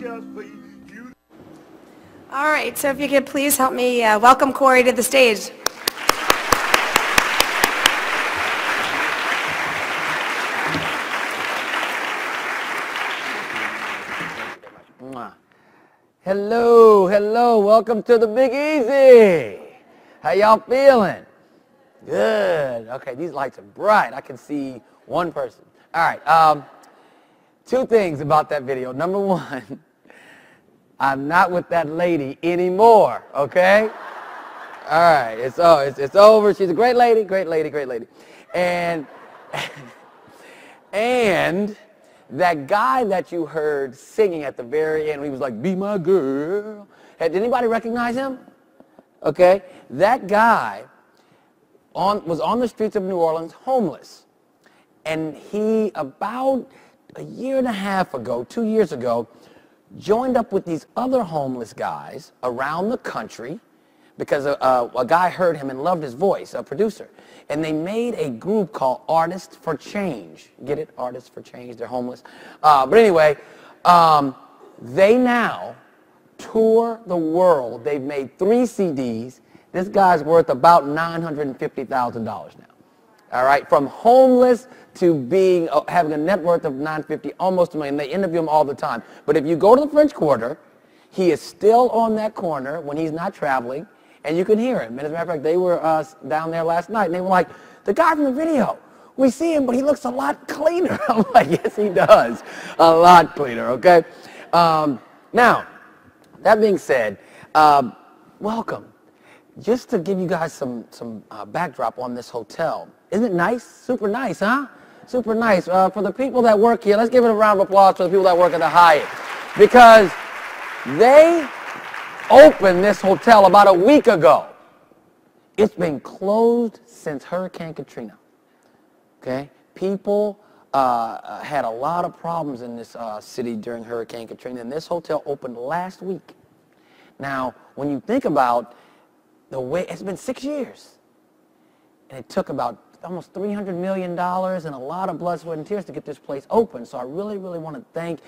just for you. All right, so if you could please help me welcome Corey to the stage. Hello, hello, welcome to the Big Easy. How y'all feeling? Good. Okay, these lights are bright. I can see one person. All right, two things about that video. Number one, I'm not with that lady anymore, okay? All right, it's over. She's a great lady, great lady, great lady. And, and that guy that you heard singing at the very end, he was like, "Be my girl." Did anybody recognize him? Okay, that guy was on the streets of New Orleans homeless. And he, about a year and a half ago, 2 years ago, joined up with these other homeless guys around the country because a guy heard him and loved his voice, a producer. And they made a group called Artists for Change. Get it? Artists for Change. They're homeless. But anyway, they now tour the world. They've made 3 CDs. This guy's worth about $950,000 now. All right? From homeless to being having a net worth of $950, almost $1 million. They interview him all the time. But if you go to the French Quarter, he is still on that corner when he's not traveling. And you can hear him. And as a matter of fact, they were down there last night, and they were like, "The guy from the video, we see him, but he looks a lot cleaner." I'm like, "Yes, he does. A lot cleaner," okay? Now, that being said, welcome. Just to give you guys some backdrop on this hotel. Isn't it nice? Super nice, huh? Super nice. For the people that work here, let's give it a round of applause for the people that work at the Hyatt. Because they opened this hotel about a week ago. It's been closed since Hurricane Katrina. Okay? People had a lot of problems in this city during Hurricane Katrina, and this hotel opened last week. Now, when you think about the way, it's been 6 years, and it took about almost $300 million and a lot of blood, sweat, and tears to get this place open. So I really, really want to thank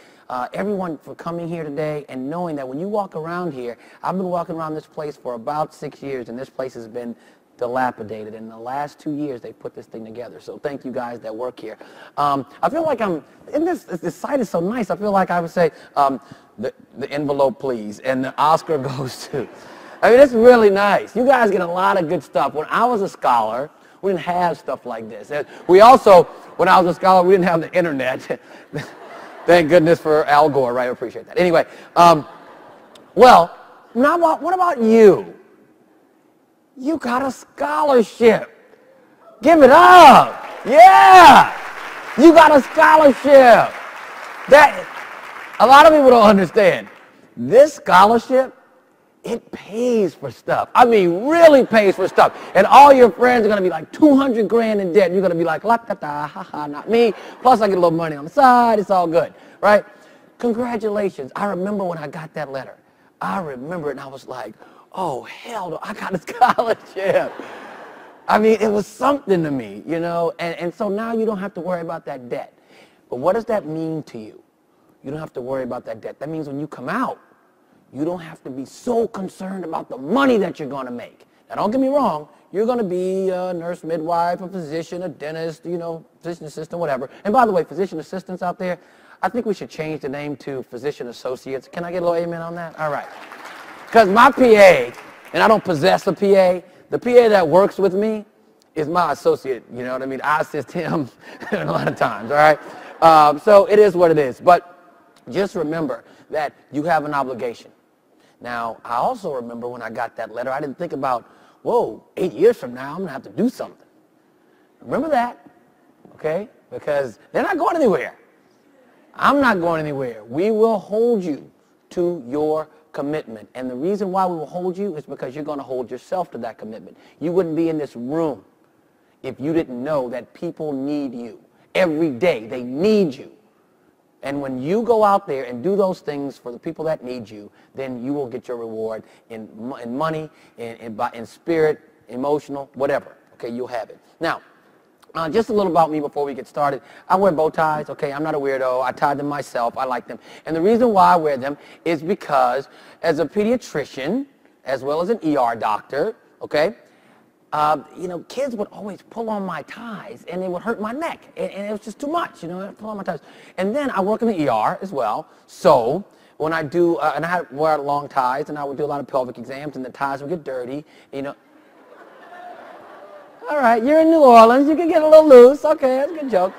everyone for coming here today and knowing that when you walk around here, I've been walking around this place for about 6 years, and this place has been dilapidated. In the last 2 years, they put this thing together. So thank you guys that work here. I feel like this site is so nice. I feel like I would say, the envelope, please, and the Oscar goes to. I mean, it's really nice. You guys get a lot of good stuff. When I was a scholar, we didn't have stuff like this. We also, when I was a scholar, we didn't have the internet. Thank goodness for Al Gore, right? I appreciate that. Anyway, well, what about you? You got a scholarship. Give it up. Yeah. You got a scholarship. A lot of people don't understand. This scholarship, it pays for stuff. I mean, really pays for stuff. And all your friends are going to be like 200 grand in debt. You're going to be like, la ta ta, ha ha, not me. Plus, I get a little money on the side. It's all good, right? Congratulations. I remember when I got that letter. I remember it, and I was like, oh, hell no, I got a scholarship. I mean, it was something to me, you know? And so now you don't have to worry about that debt. But what does that mean to you? You don't have to worry about that debt. That means when you come out, you don't have to be so concerned about the money that you're going to make. Now, don't get me wrong. You're going to be a nurse, midwife, a physician, a dentist, you know, physician assistant, whatever. And by the way, physician assistants out there, I think we should change the name to physician associates. Can I get a little amen on that? All right. Because my PA, and I don't possess a PA, the PA that works with me is my associate. You know what I mean? I assist him a lot of times, all right? So it is what it is. But just remember that you have an obligation. Now, I also remember when I got that letter, I didn't think about, whoa, 8 years from now, I'm going to have to do something. Remember that, okay? Because they're not going anywhere. I'm not going anywhere. We will hold you to your commitment. And the reason why we will hold you is because you're going to hold yourself to that commitment. You wouldn't be in this room if you didn't know that people need you. Every day, they need you. And when you go out there and do those things for the people that need you, then you will get your reward in money, in spirit, emotional, whatever. Okay, you'll have it. Now, Just a little about me before we get started. I wear bow ties, okay? I'm not a weirdo. I tie them myself. I like them. And the reason why I wear them is because as a pediatrician, as well as an ER doctor, okay, you know, kids would always pull on my ties and it would hurt my neck. And it was just too much, you know, pull on my ties. And then I work in the ER as well. So when I do, and I had wear long ties and I would do a lot of pelvic exams and the ties would get dirty, you know. All right, you're in New Orleans. You can get a little loose. Okay, that's a good joke.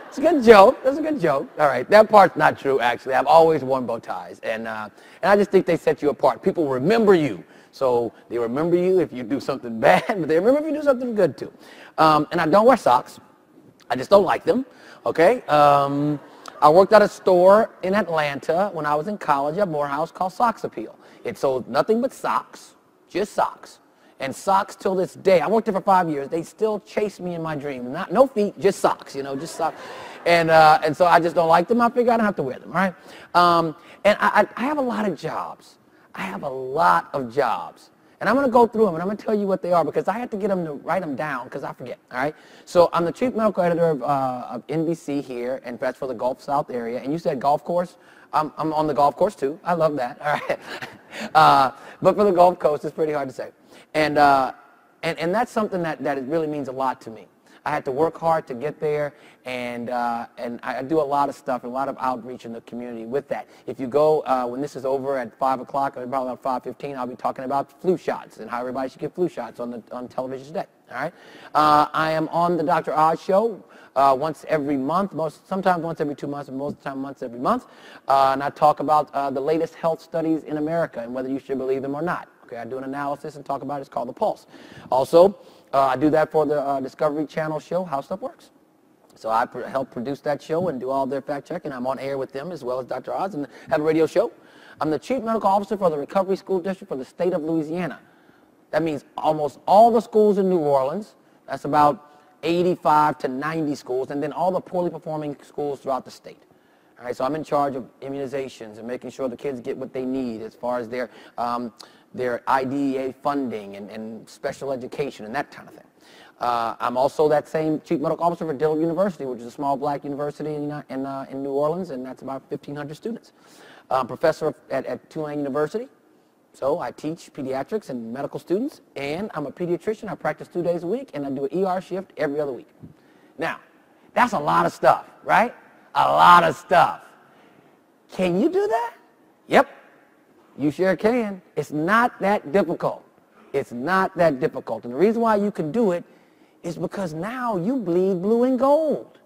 It's a good joke. That's a good joke. All right, that part's not true, actually. I've always worn bow ties, and I just think they set you apart. People remember you. So they remember you if you do something bad, but they remember if you do something good, too. And I don't wear socks. I just don't like them, okay? I worked at a store in Atlanta when I was in college at Morehouse called Socks Appeal. It sold nothing but socks, just socks. And socks till this day. I worked there for 5 years. They still chase me in my dreams. No feet, just socks, you know, just socks. And so I just don't like them. I figure I don't have to wear them, all right? And I have a lot of jobs. I have a lot of jobs. And I'm going to go through them, and I'm going to tell you what they are because I have to get them to write them down because I forget, all right? So I'm the chief medical editor of NBC here, and that's for the Gulf South area. And you said golf course. I'm on the golf course, too. I love that, all right? But for the Gulf Coast, it's pretty hard to say. And that's something that really means a lot to me. I had to work hard to get there, and I do a lot of stuff, a lot of outreach in the community with that. If you go, when this is over at 5 o'clock, or about 5:15, I'll be talking about flu shots and how everybody should get flu shots on television today, all right? I am on the Dr. Oz Show once every month, sometimes once every 2 months, and most of the time once every month. And I talk about the latest health studies in America and whether you should believe them or not. Okay, I do an analysis and talk about it. It's called The Pulse. Also, I do that for the Discovery Channel show, How Stuff Works. So I help produce that show and do all their fact checking. I'm on air with them as well as Dr. Oz and have a radio show. I'm the chief medical officer for the Recovery School District for the state of Louisiana. That means almost all the schools in New Orleans. That's about 85 to 90 schools, and then all the poorly performing schools throughout the state. All right, so I'm in charge of immunizations and making sure the kids get what they need as far as their IDEA funding and special education and that kind of thing. I'm also that same chief medical officer for Dillard University, which is a small black university in New Orleans, and that's about 1,500 students. I'm professor at Tulane University, so I teach pediatrics and medical students, and I'm a pediatrician. I practice 2 days a week, and I do an ER shift every other week. Now, that's a lot of stuff, right? A lot of stuff. Can you do that? Yep. You sure can. It's not that difficult. It's not that difficult. And the reason why you can do it is because now you bleed blue and gold,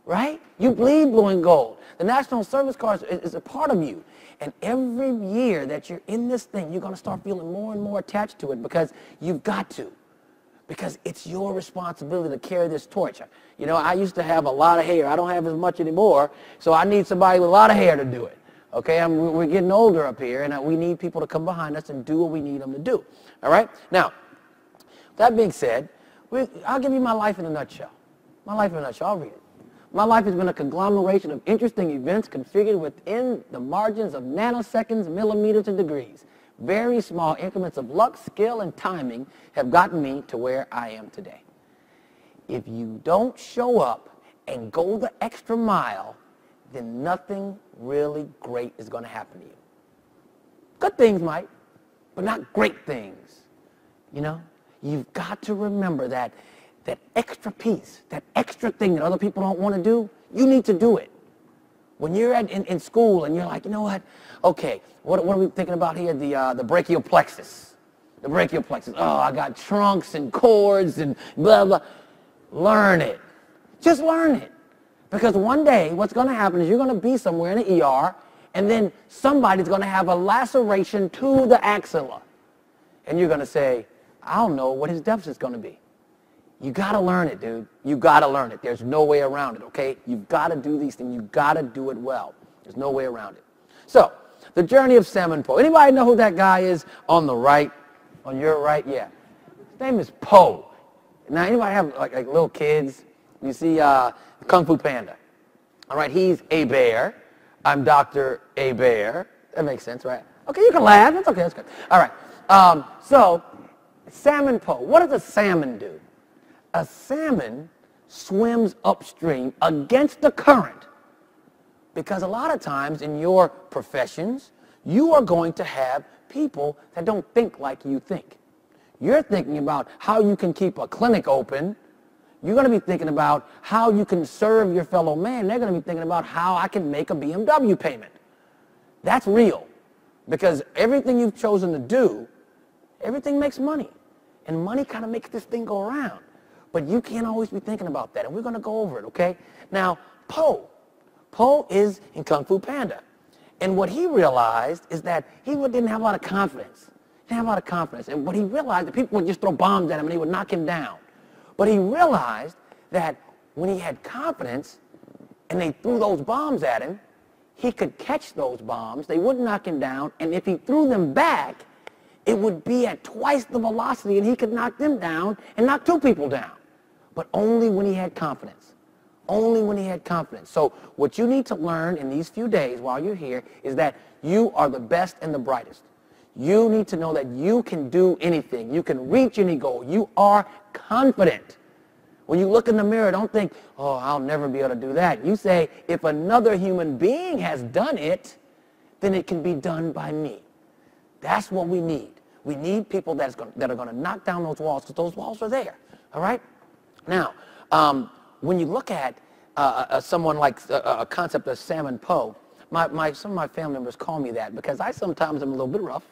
right? You bleed blue and gold. The National Service Corps is a part of you. And every year that you're in this thing, you're going to start feeling more and more attached to it because you've got to. Because it's your responsibility to carry this torch. You know, I used to have a lot of hair. I don't have as much anymore, so I need somebody with a lot of hair to do it. Okay, we're getting older up here, and we need people to come behind us and do what we need them to do. All right? Now, that being said, I'll give you my life in a nutshell. My life in a nutshell. I'll read it. My life has been a conglomeration of interesting events configured within the margins of nanoseconds, millimeters, and degrees. Very small increments of luck, skill, and timing have gotten me to where I am today. If you don't show up and go the extra mile, then nothing really great is going to happen to you. Good things might, but not great things. You know, you've got to remember that extra piece, that extra thing that other people don't want to do, you need to do it. When you're in school and you're like, you know what? Okay, what are we thinking about here? The brachial plexus. The brachial plexus. Oh, I got trunks and cords and blah, blah. Learn it. Just learn it. Because one day, what's going to happen is you're going to be somewhere in the ER, and then somebody's going to have a laceration to the axilla. And you're going to say, I don't know what his deficit's going to be. You got to learn it, dude. You got to learn it. There's no way around it, okay? You've got to do these things. You've got to do it well. There's no way around it. So, the journey of Salmon Poe. Anybody know who that guy is on the right? On your right? Yeah. His name is Poe. Now, anybody have like little kids? You see Kung Fu Panda. All right, he's a bear. I'm Dr. A Bear. That makes sense, right? Okay, you can laugh. That's okay. That's good. All right. So, Salmon Poe. What does a salmon do? A salmon swims upstream against the current. Because a lot of times in your professions, you are going to have people that don't think like you think. You're thinking about how you can keep a clinic open. You're going to be thinking about how you can serve your fellow man. They're going to be thinking about how I can make a BMW payment. That's real. Because everything you've chosen to do, everything makes money. And money kind of makes this thing go around. But you can't always be thinking about that. And we're going to go over it, okay? Now, Po is in Kung Fu Panda. And what he realized is that he didn't have a lot of confidence. He didn't have a lot of confidence. And what he realized, that people would just throw bombs at him and they would knock him down. But he realized that when he had confidence and they threw those bombs at him, he could catch those bombs. They wouldn't knock him down. And if he threw them back, it would be at twice the velocity and he could knock them down and knock 2 people down. But only when he had confidence. Only when he had confidence. So what you need to learn in these few days while you're here is that you are the best and the brightest. You need to know that you can do anything. You can reach any goal. You are confident. When you look in the mirror, don't think, oh, I'll never be able to do that. You say, if another human being has done it, then it can be done by me. That's what we need. We need people that are going to knock down those walls, because those walls are there. All right? Now, when you look at someone like a concept of Salmon Po, some of my family members call me that because I sometimes am a little bit rough.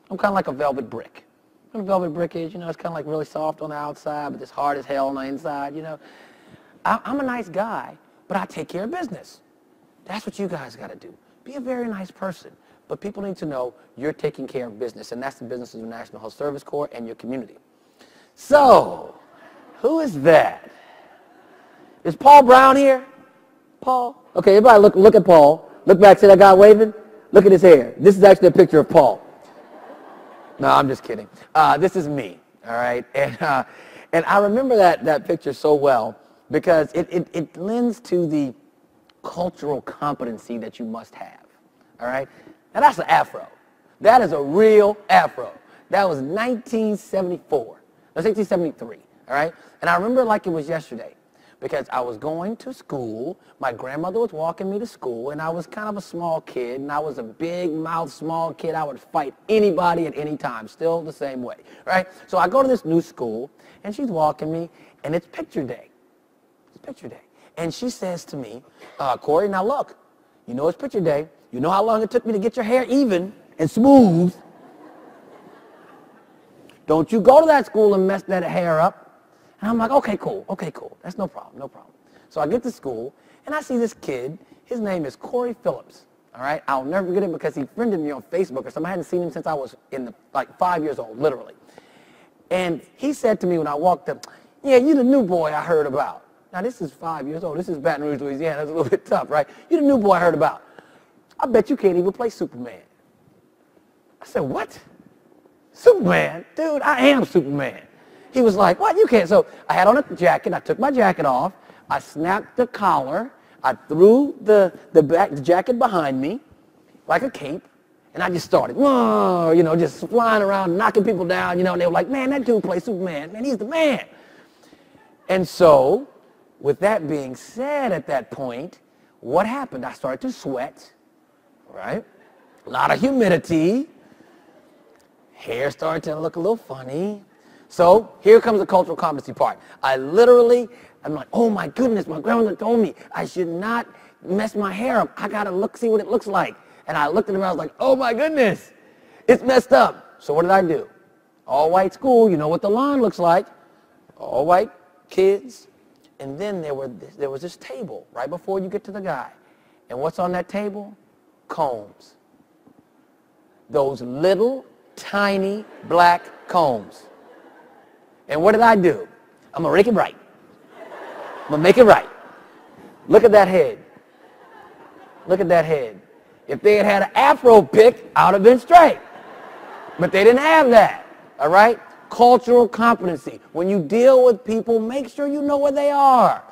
I'm kind of like a velvet brick. You know what a velvet brick is? You know, it's kind of like really soft on the outside, but it's hard as hell on the inside, you know. I'm a nice guy, but I take care of business. That's what you guys got to do. Be a very nice person. But people need to know you're taking care of business, and that's the business of the National Health Service Corps and your community. So, who is that? Is Paul Brown here? Paul? Okay, everybody look at Paul. Look back, see that guy waving? Look at his hair. This is actually a picture of Paul. No, I'm just kidding. This is me, all right? And I remember that picture so well because it lends to the cultural competency that you must have, all right? Now, that's an afro. That is a real afro. That was 1974. That's 1973, all right? And I remember like it was yesterday because I was going to school. My grandmother was walking me to school, and I was kind of a small kid, and I was a big-mouthed small kid. I would fight anybody at any time, still the same way, right? So I go to this new school, and she's walking me, and it's picture day. It's picture day. And she says to me, Corey, now look, you know it's picture day. You know how long it took me to get your hair even and smooth. Don't you go to that school and mess that hair up. And I'm like, okay, cool. That's no problem, no problem. So I get to school, and I see this kid. His name is Corey Phillips, all right? I'll never forget it because he friended me on Facebook or something. I hadn't seen him since I was like 5 years old, literally. And he said to me when I walked up, yeah, you're the new boy I heard about. Now, this is 5 years old. This is Baton Rouge, Louisiana. That's a little bit tough, right? You're the new boy I heard about. I bet you can't even play Superman. I said, what? Superman? Dude, I am Superman. He was like, what? You can't. So I had on a jacket. I took my jacket off. I snapped the collar. I threw the jacket behind me like a cape. And I just started, whoa, you know, just flying around, knocking people down, you know. And they were like, man, that dude plays Superman. Man, he's the man. And so with that being said at that point, what happened? I started to sweat, right? A lot of humidity. Hair started to look a little funny. So here comes the cultural competency part. I'm like, oh my goodness, my grandmother told me I should not mess my hair up. I gotta see what it looks like. And I looked at her and I was like, oh my goodness, it's messed up. So what did I do? All white school, you know what the lawn looks like. All white kids. And then there was this table right before you get to the guy. And what's on that table? Combs. Those little tiny black combs. And what did I do? I'm going to make it right. I'm going to make it right. Look at that head. Look at that head. If they had an afro pick, I would have been straight. But they didn't have that. All right? Cultural competency. When you deal with people, make sure you know where they are.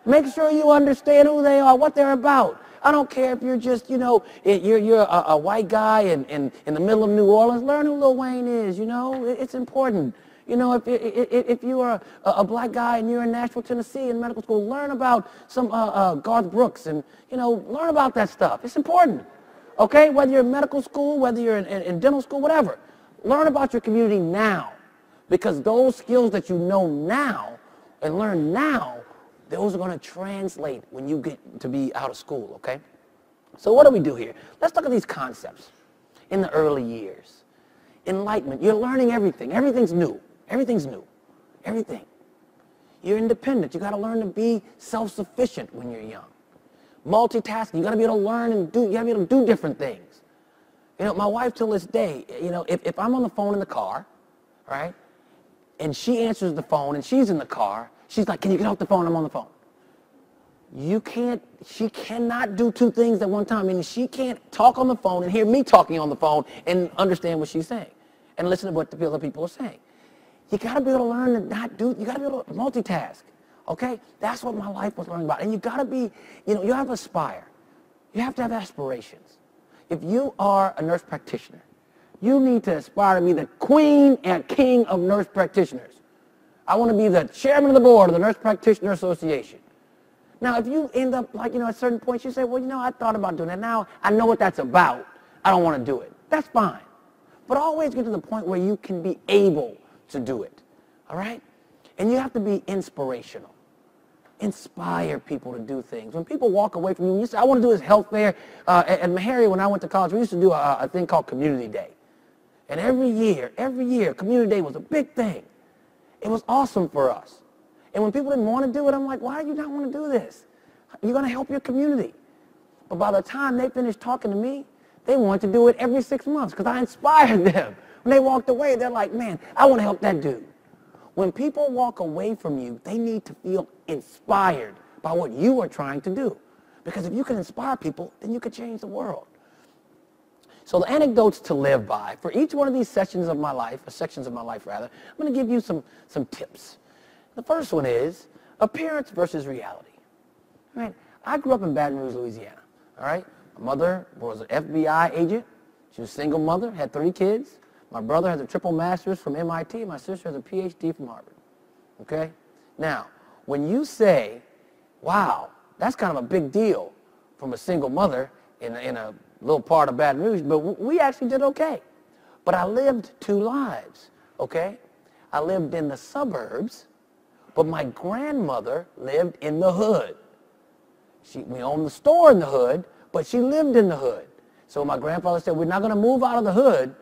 Make sure you understand who they are, what they're about. I don't care if you're just, you know, you're a white guy in the middle of New Orleans. Learn who Lil Wayne is, you know. It's important. You know, if you are a black guy and you're in Nashville, Tennessee in medical school, learn about some Garth Brooks and, you know, learn about that stuff. It's important, okay? Whether you're in medical school, whether you're in dental school, whatever. Learn about your community now, because those skills that you know now and learn now, those are going to translate when you get to be out of school, okay? So what do we do here? Let's look at these concepts in the early years. Enlightenment, you're learning everything. Everything's new. Everything's new. Everything. You're independent. You got to learn to be self-sufficient when you're young. Multitasking, you got to be able to learn and do, you got to be able to do different things. You know, my wife till this day, you know, if I'm on the phone in the car, right, and she answers the phone and she's in the car, she's like, can you get off the phone? I'm on the phone. She cannot do two things at one time. I mean, she can't talk on the phone and hear me talking on the phone and understand what she's saying and listen to what the other people are saying. You got to be able to learn to not do, you got to be able to multitask, okay? That's what my life was learning about. And you got to be, you know, you have to aspire. You have to have aspirations. If you are a nurse practitioner, you need to aspire to be the queen and king of nurse practitioners. I want to be the chairman of the board of the Nurse Practitioner Association. Now, if you end up, like, you know, at certain points, you say, well, you know, I thought about doing that. Now I know what that's about. I don't want to do it. That's fine. But always get to the point where you can be able to do it, all right? And you have to be inspirational. Inspire people to do things. When people walk away from you say, I want to do this health fair. At Meharry, when I went to college, we used to do a thing called Community Day. And every year, Community Day was a big thing. It was awesome for us. And when people didn't want to do it, I'm like, why do you not want to do this? You're going to help your community. But by the time they finished talking to me, they wanted to do it every 6 months because I inspired them. When they walked away, they're like, man, I want to help that dude. When people walk away from you, they need to feel inspired by what you are trying to do. Because if you can inspire people, then you can change the world. So the anecdotes to live by, for each one of these sections of my life, I'm going to give you some tips. The first one is appearance versus reality. All right? I grew up in Baton Rouge, Louisiana. All right? My mother was an FBI agent. She was a single mother, had 3 kids. My brother has a triple master's from MIT. My sister has a PhD from Harvard. Okay? Now, when you say, wow, that's kind of a big deal from a single mother in a little part of Baton Rouge, but we actually did okay. But I lived 2 lives, okay? I lived in the suburbs, but my grandmother lived in the hood. We owned the store in the hood, but she lived in the hood. So my grandfather said, we're not going to move out of the hood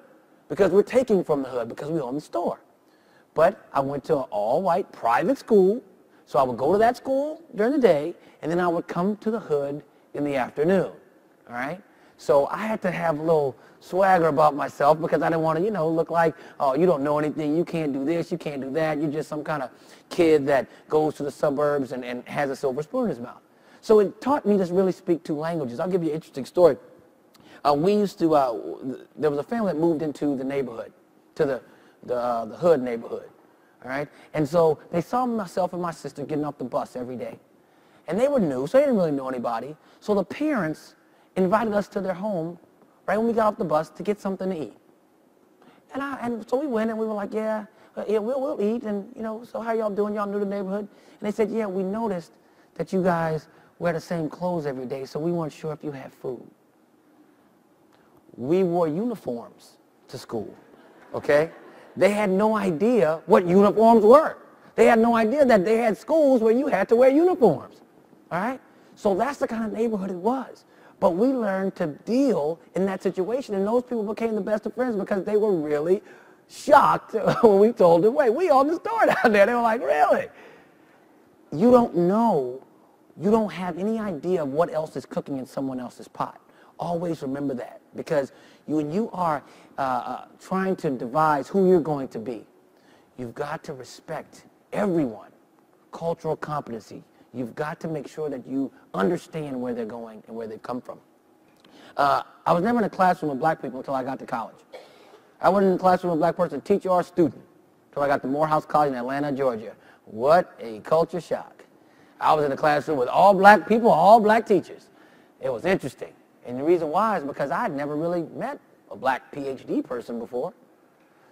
because we're taking from the hood because we own the store. But I went to an all-white private school, so I would go to that school during the day, and then I would come to the hood in the afternoon, all right? So I had to have a little swagger about myself because I didn't want to, you know, look like, oh, you don't know anything, you can't do this, you can't do that, you're just some kind of kid that goes to the suburbs and has a silver spoon in his mouth. So it taught me to really speak 2 languages. I'll give you an interesting story. We used to, there was a family that moved into the neighborhood, to the hood neighborhood, all right? And so they saw myself and my sister getting off the bus every day. And they were new, so they didn't really know anybody. So the parents invited us to their home right when we got off the bus to get something to eat. And so we went and we were like, yeah, we'll eat. And, you know, so how y'all doing? Y'all new to the neighborhood? And they said, yeah, we noticed that you guys wear the same clothes every day, so we weren't sure if you had food. We wore uniforms to school, okay? They had no idea what uniforms were. They had no idea that they had schools where you had to wear uniforms, all right? So that's the kind of neighborhood it was. But we learned to deal in that situation, and those people became the best of friends because they were really shocked when we told them, wait, we own the store down there. They were like, really? You don't know. You don't have any idea of what else is cooking in someone else's pot. Always remember that, because when you are trying to devise who you're going to be, you've got to respect everyone. Cultural competency. You've got to make sure that you understand where they're going and where they've come from. I was never in a classroom with black people until I got to college. I wasn't in a classroom with a black person, teacher or student, until I got to Morehouse College in Atlanta, Georgia. What a culture shock. I was in a classroom with all black people, all black teachers. It was interesting. And the reason why is because I had never really met a black PhD person before.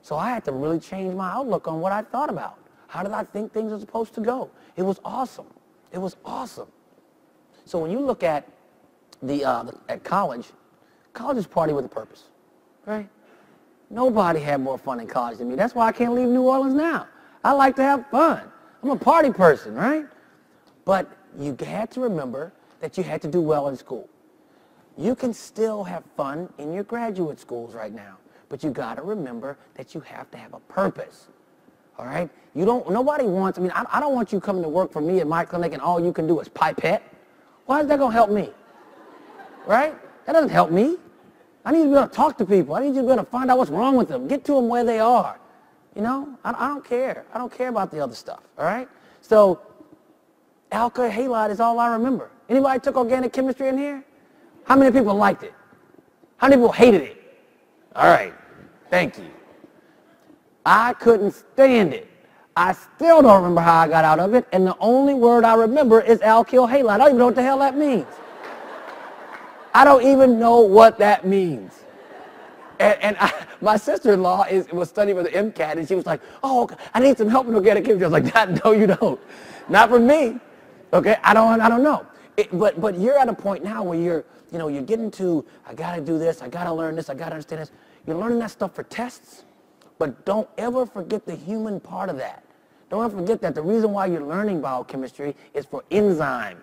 So I had to really change my outlook on what I thought about. How did I think things are supposed to go? It was awesome. It was awesome. So when you look at at college is party with a purpose, right? Nobody had more fun in college than me. That's why I can't leave New Orleans now. I like to have fun. I'm a party person, right? But you had to remember that you had to do well in school. You can still have fun in your graduate schools right now, but you got to remember that you have to have a purpose. All right? Nobody wants, I don't want you coming to work for me at my clinic and all you can do is pipette. Why is that going to help me? Right? That doesn't help me. I need to be able to talk to people. I need you to be able to find out what's wrong with them. Get to them where they are. You know? I don't care. I don't care about the other stuff. All right? So, alkyl halide is all I remember. Anybody took organic chemistry in here? How many people liked it? How many people hated it? All right. Thank you. I couldn't stand it. I still don't remember how I got out of it, and the only word I remember is alkyl halide. I don't even know what the hell that means. I don't even know what that means. My sister-in-law was studying for the MCAT, and she was like, oh, I need some help with organic chemistry. I was like, no, you don't. Not from me. Okay, I don't know. But you're at a point now where you're getting to, I got to do this, I got to learn this, I got to understand this. You're learning that stuff for tests, but don't ever forget the human part of that. Don't ever forget that the reason why you're learning biochemistry is for enzyme.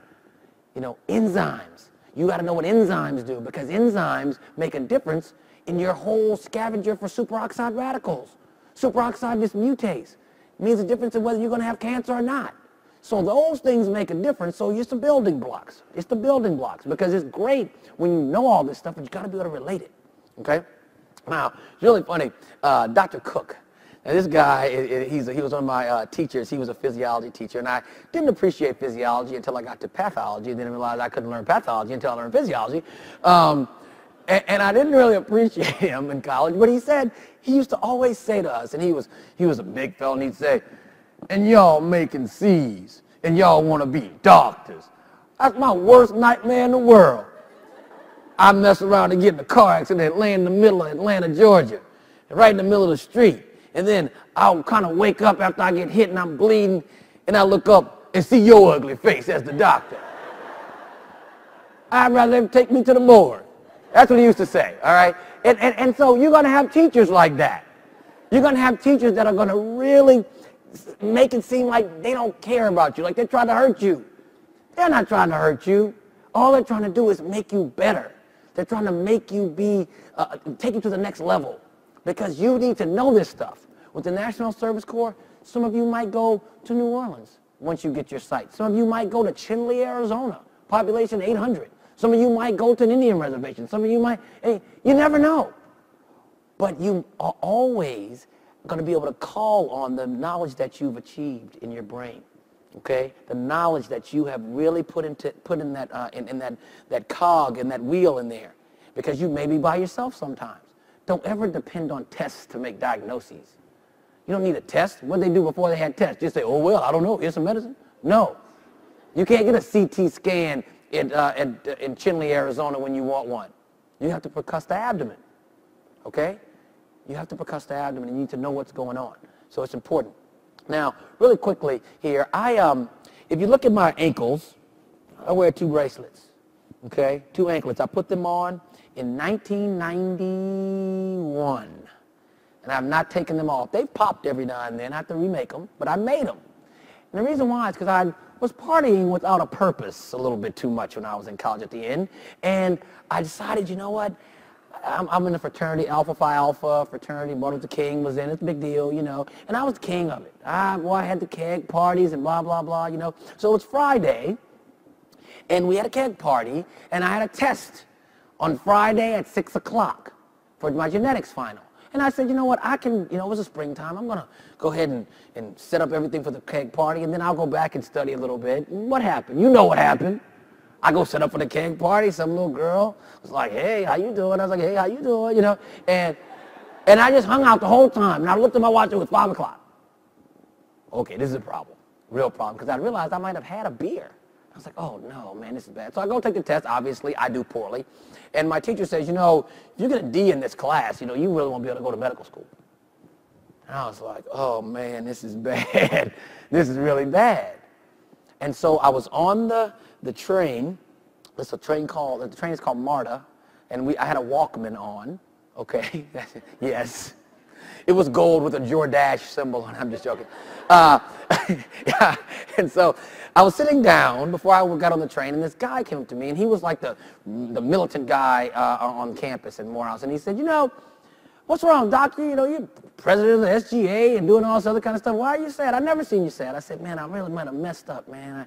Enzymes. You got to know what enzymes do, because enzymes make a difference in your whole scavenger for superoxide radicals. Superoxide dismutase means a difference in whether you're going to have cancer or not. So those things make a difference, so it's the building blocks. It's the building blocks, because it's great when you know all this stuff, but you got to be able to relate it, okay? Now, it's really funny, Dr. Cook. Now, this guy, he was one of my teachers. He was a physiology teacher, and I didn't appreciate physiology until I got to pathology, and then I realized I couldn't learn pathology until I learned physiology. And I didn't really appreciate him in college, but he used to always say to us, and he was a big fella, and he'd say, and y'all making C's, and y'all want to be doctors. That's my worst nightmare in the world. I mess around and get in a car accident, land in the middle of Atlanta, Georgia, right in the middle of the street. And then I'll kind of wake up after I get hit and I'm bleeding, and I look up and see your ugly face as the doctor. I'd rather them take me to the morgue. That's what he used to say, all right? And so you're going to have teachers like that. You're going to have teachers that are going to really make it seem like they don't care about you, like they're trying to hurt you. They're not trying to hurt you. All they're trying to do is make you better. They're trying to make you take you to the next level, because you need to know this stuff. With the National Service Corps, some of you might go to New Orleans once you get your sight. Some of you might go to Chinle, Arizona, population 800. Some of you might go to an Indian reservation. Some of you might, you never know. But you are always going to be able to call on the knowledge that you've achieved in your brain, okay? The knowledge that you have really put in that cog, in that wheel in there, because you may be by yourself sometimes. Don't ever depend on tests to make diagnoses. You don't need a test. What did they do before they had tests? Just say, oh, well, I don't know, here's some medicine. No. You can't get a CT scan in Chinle, Arizona when you want one. You have to percuss the abdomen, okay? You have to percuss the abdomen, and you need to know what's going on. So it's important. Now, really quickly here, if you look at my ankles, I wear 2 bracelets, okay? 2 anklets. I put them on in 1991, and I've not taken them off. They've popped every now and then. I have to remake them, but I made them. And the reason why is because I was partying without a purpose a little bit too much when I was in college at the end, and I decided, you know what? I'm in the fraternity, Alpha Phi Alpha fraternity. Martin Luther King was in it. It's a big deal, and I was the king of it. I had the keg parties and blah, blah, blah, So it's Friday, and we had a keg party, and I had a test on Friday at 6 o'clock for my genetics final. And I said, you know what, I can, it was a springtime. I'm going to go ahead and set up everything for the keg party, and then I'll go back and study a little bit. And what happened? You know what happened. I go set up for the keg party. Some little girl was like, hey, how you doing? I was like, hey, how you doing? And I just hung out the whole time. And I looked at my watch, it was 5 o'clock. Okay, this is a problem, real problem, because I realized I might have had a beer. I was like, oh, no, man, this is bad. So I go take the test. Obviously, I do poorly. And my teacher says, if you get a D in this class, you really won't be able to go to medical school. And I was like, oh man, this is bad. This is really bad. And so I was on the train. It's a train called, the train is called MARTA, and I had a Walkman on, okay? Yes. It was gold with a Jordache symbol on it. I'm just joking. Yeah. And so I was sitting down before I got on the train, and this guy came up to me, and he was like the militant guy on campus in Morehouse. And he said, you know, what's wrong, doctor? You know, you're president of the SGA and doing all this other kind of stuff. Why are you sad? I've never seen you sad. I said, man, I really might have messed up, man. I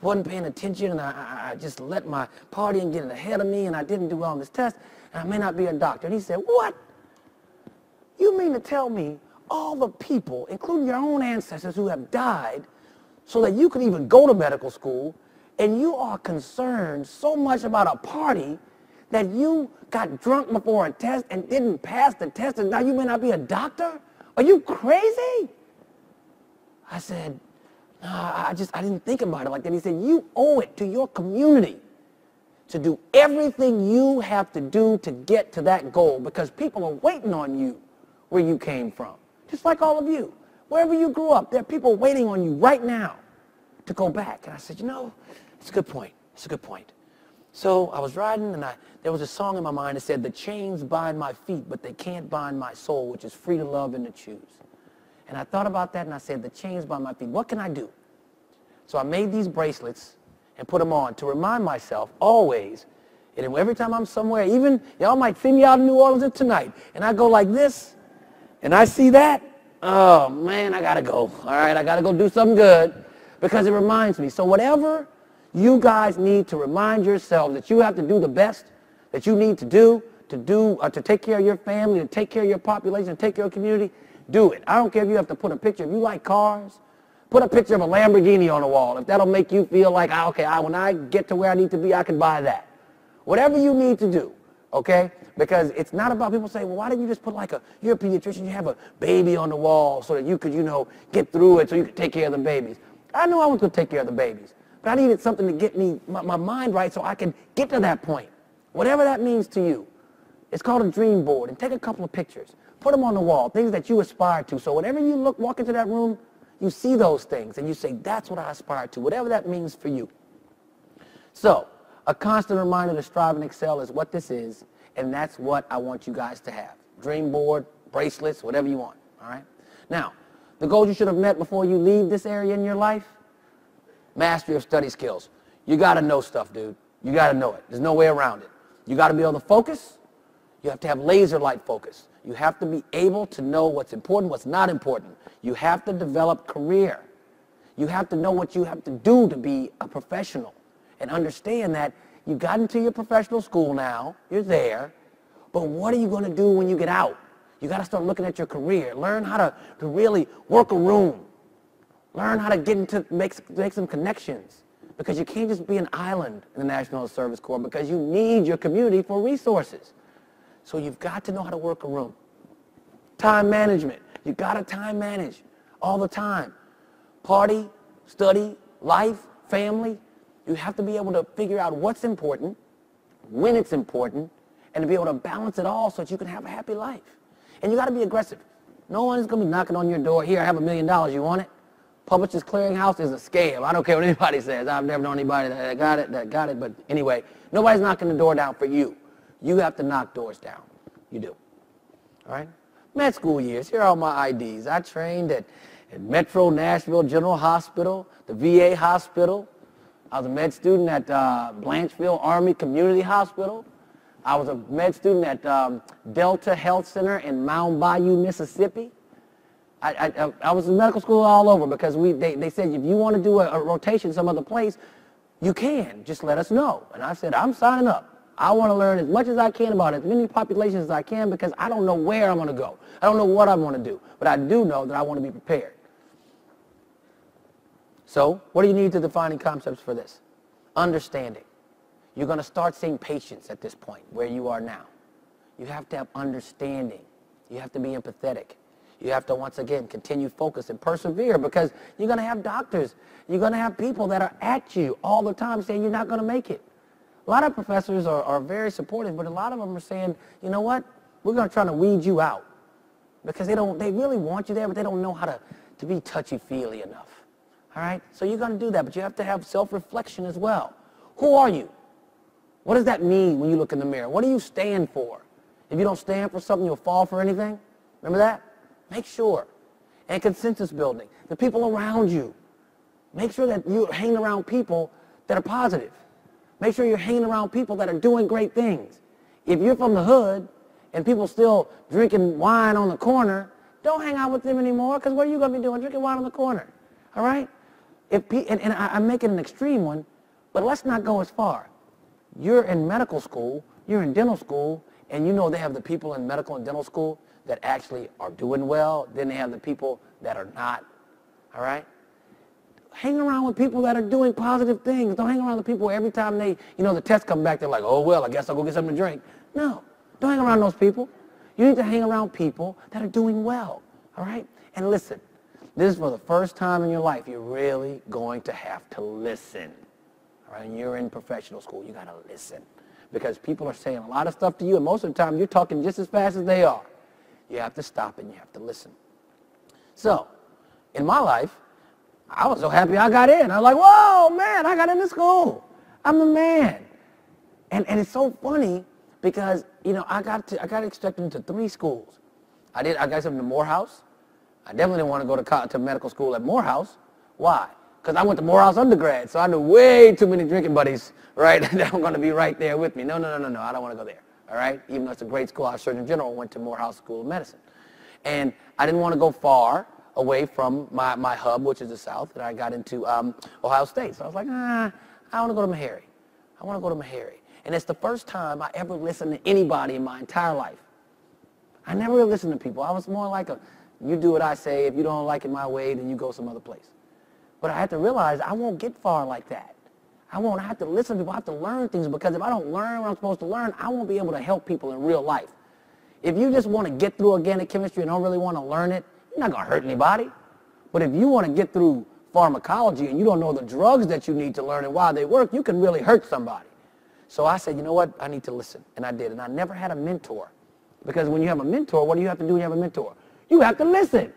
wasn't paying attention, and I just let my partying get ahead of me, and I didn't do well on this test, and I may not be a doctor. And he said, what? You mean to tell me all the people, including your own ancestors, who have died so that you could even go to medical school, and you are concerned so much about a party that you got drunk before a test and didn't pass the test, and now you may not be a doctor? Are you crazy? I said, no, I didn't think about it like that. He said, you owe it to your community to do everything you have to do to get to that goal, because people are waiting on you where you came from. Just like all of you. Wherever you grew up, there are people waiting on you right now to go back. And I said, you know, it's a good point. It's a good point. So I was riding, and there was a song in my mind that said, the chains bind my feet, but they can't bind my soul, which is free to love and to choose. And I thought about that, and I said, the chains bind my feet. What can I do? So I made these bracelets and put them on to remind myself always, and every time I'm somewhere, even y'all might see me out in New Orleans tonight, and I go like this, and I see that, oh man, I gotta go. All right, I gotta go do something good, because it reminds me. So whatever you guys need to remind yourselves that you have to do the best that you need to do to take care of your family, to take care of your population, to take care of your community, do it. I don't care if you have to put a picture. If you like cars, put a picture of a Lamborghini on the wall. If that'll make you feel like, okay, when I get to where I need to be, I can buy that. Whatever you need to do, okay? Because it's not about people saying, well, why didn't you just put you're a pediatrician, you have a baby on the wall so that you could, get through it so you could take care of the babies. I knew I was going to take care of the babies, but I needed something to get me, my mind right so I can get to that point. Whatever that means to you. It's called a dream board, and take a couple of pictures. Put them on the wall, things that you aspire to. So whenever you walk into that room, you see those things, and you say, that's what I aspire to, whatever that means for you. So a constant reminder to strive and excel is what this is, and that's what I want you guys to have. Dream board, bracelets, whatever you want, all right? Now, the goals you should have met before you leave this area in your life: mastery of study skills. You got to know stuff, dude. You got to know it. There's no way around it. You got to be able to focus. You have to have laser-like focus. You have to be able to know what's important, what's not important. You have to develop career. You have to know what you have to do to be a professional, and understand that you got into your professional school now, you're there, but what are you going to do when you get out? You got to start looking at your career. Learn how to really work a room. Learn how to get into, make some connections, because you can't just be an island in the National Service Corps, because you need your community for resources. So you've got to know how to work a room. Time management. You got to time manage all the time. Party, study, life, family. You have to be able to figure out what's important, when it's important, and to be able to balance it all so that you can have a happy life. And you got to be aggressive. No one is going to be knocking on your door. Here, I have $1 million. You want it? Publishers Clearinghouse is a scam. I don't care what anybody says. I've never known anybody that got it. But anyway, nobody's knocking the door down for you. You have to knock doors down. You do. All right? Med school years. Here are all my IDs. I trained at Metro Nashville General Hospital, the VA Hospital. I was a med student at Blancheville Army Community Hospital. I was a med student at Delta Health Center in Mound Bayou, Mississippi. I was in medical school all over, because they said, if you want to do a rotation some other place, you can. Just let us know. And I said, I'm signing up. I want to learn as much as I can about as many populations as I can, because I don't know where I'm going to go. I don't know what I want to do. But I do know that I want to be prepared. So what do you need to defining concepts for this? Understanding. You're going to start seeing patients at this point where you are now. You have to have understanding. You have to be empathetic. You have to, once again, continue focus and persevere, because you're going to have doctors. You're going to have people that are at you all the time saying you're not going to make it. A lot of professors are very supportive, but a lot of them are saying, you know what? We're going to try to weed you out. because they really want you there, but they don't know how to be touchy-feely enough. All right? So you're going to do that, but you have to have self-reflection as well. Who are you? What does that mean when you look in the mirror? What do you stand for? If you don't stand for something, you'll fall for anything. Remember that? Make sure. And consensus building. The people around you. Make sure that you're hanging around people that are positive. Make sure you're hanging around people that are doing great things. If you're from the hood and people still drinking wine on the corner, don't hang out with them anymore, because what are you going to be doing? Drinking wine on the corner. All right? I'm making an extreme one, but let's not go as far. You're in medical school, you're in dental school, and you know they have the people in medical and dental school that actually are doing well. Then they have the people that are not. All right? Hang around with people that are doing positive things. Don't hang around with people where every time the tests come back, they're like, oh, well, I guess I'll go get something to drink. No, don't hang around those people. You need to hang around people that are doing well, all right? And listen, this is for the first time in your life, you're really going to have to listen, all right? And you're in professional school, you got to listen, because people are saying a lot of stuff to you, and most of the time you're talking just as fast as they are. You have to stop and you have to listen. So, in my life, I was so happy I got in. I was like, whoa, man, I got into school. I'm the man. And it's so funny because, I got accepted into 3 schools. I got accepted to Morehouse. I definitely didn't want to go to medical school at Morehouse. Why? Because I went to Morehouse undergrad, so I knew way too many drinking buddies, right, that were going to be right there with me. No, I don't want to go there, all right? Even though it's a great school, our Surgeon General went to Morehouse School of Medicine. And I didn't want to go far away from my hub, which is the South, and I got into Ohio State. So I was like, I want to go to Meharry. I want to go to Meharry. And it's the first time I ever listened to anybody in my entire life. I never really listened to people. I was more like you do what I say. If you don't like it my way, then you go some other place. But I had to realize I won't get far like that. I have to listen to people. I have to learn things, because if I don't learn what I'm supposed to learn, I won't be able to help people in real life. If you just want to get through organic chemistry and don't really want to learn it, you're not going to hurt anybody. But if you want to get through pharmacology and you don't know the drugs that you need to learn and why they work, you can really hurt somebody. So I said, you know what? I need to listen. And I did. And I never had a mentor. Because when you have a mentor, what do you have to do when you have a mentor? You have to listen.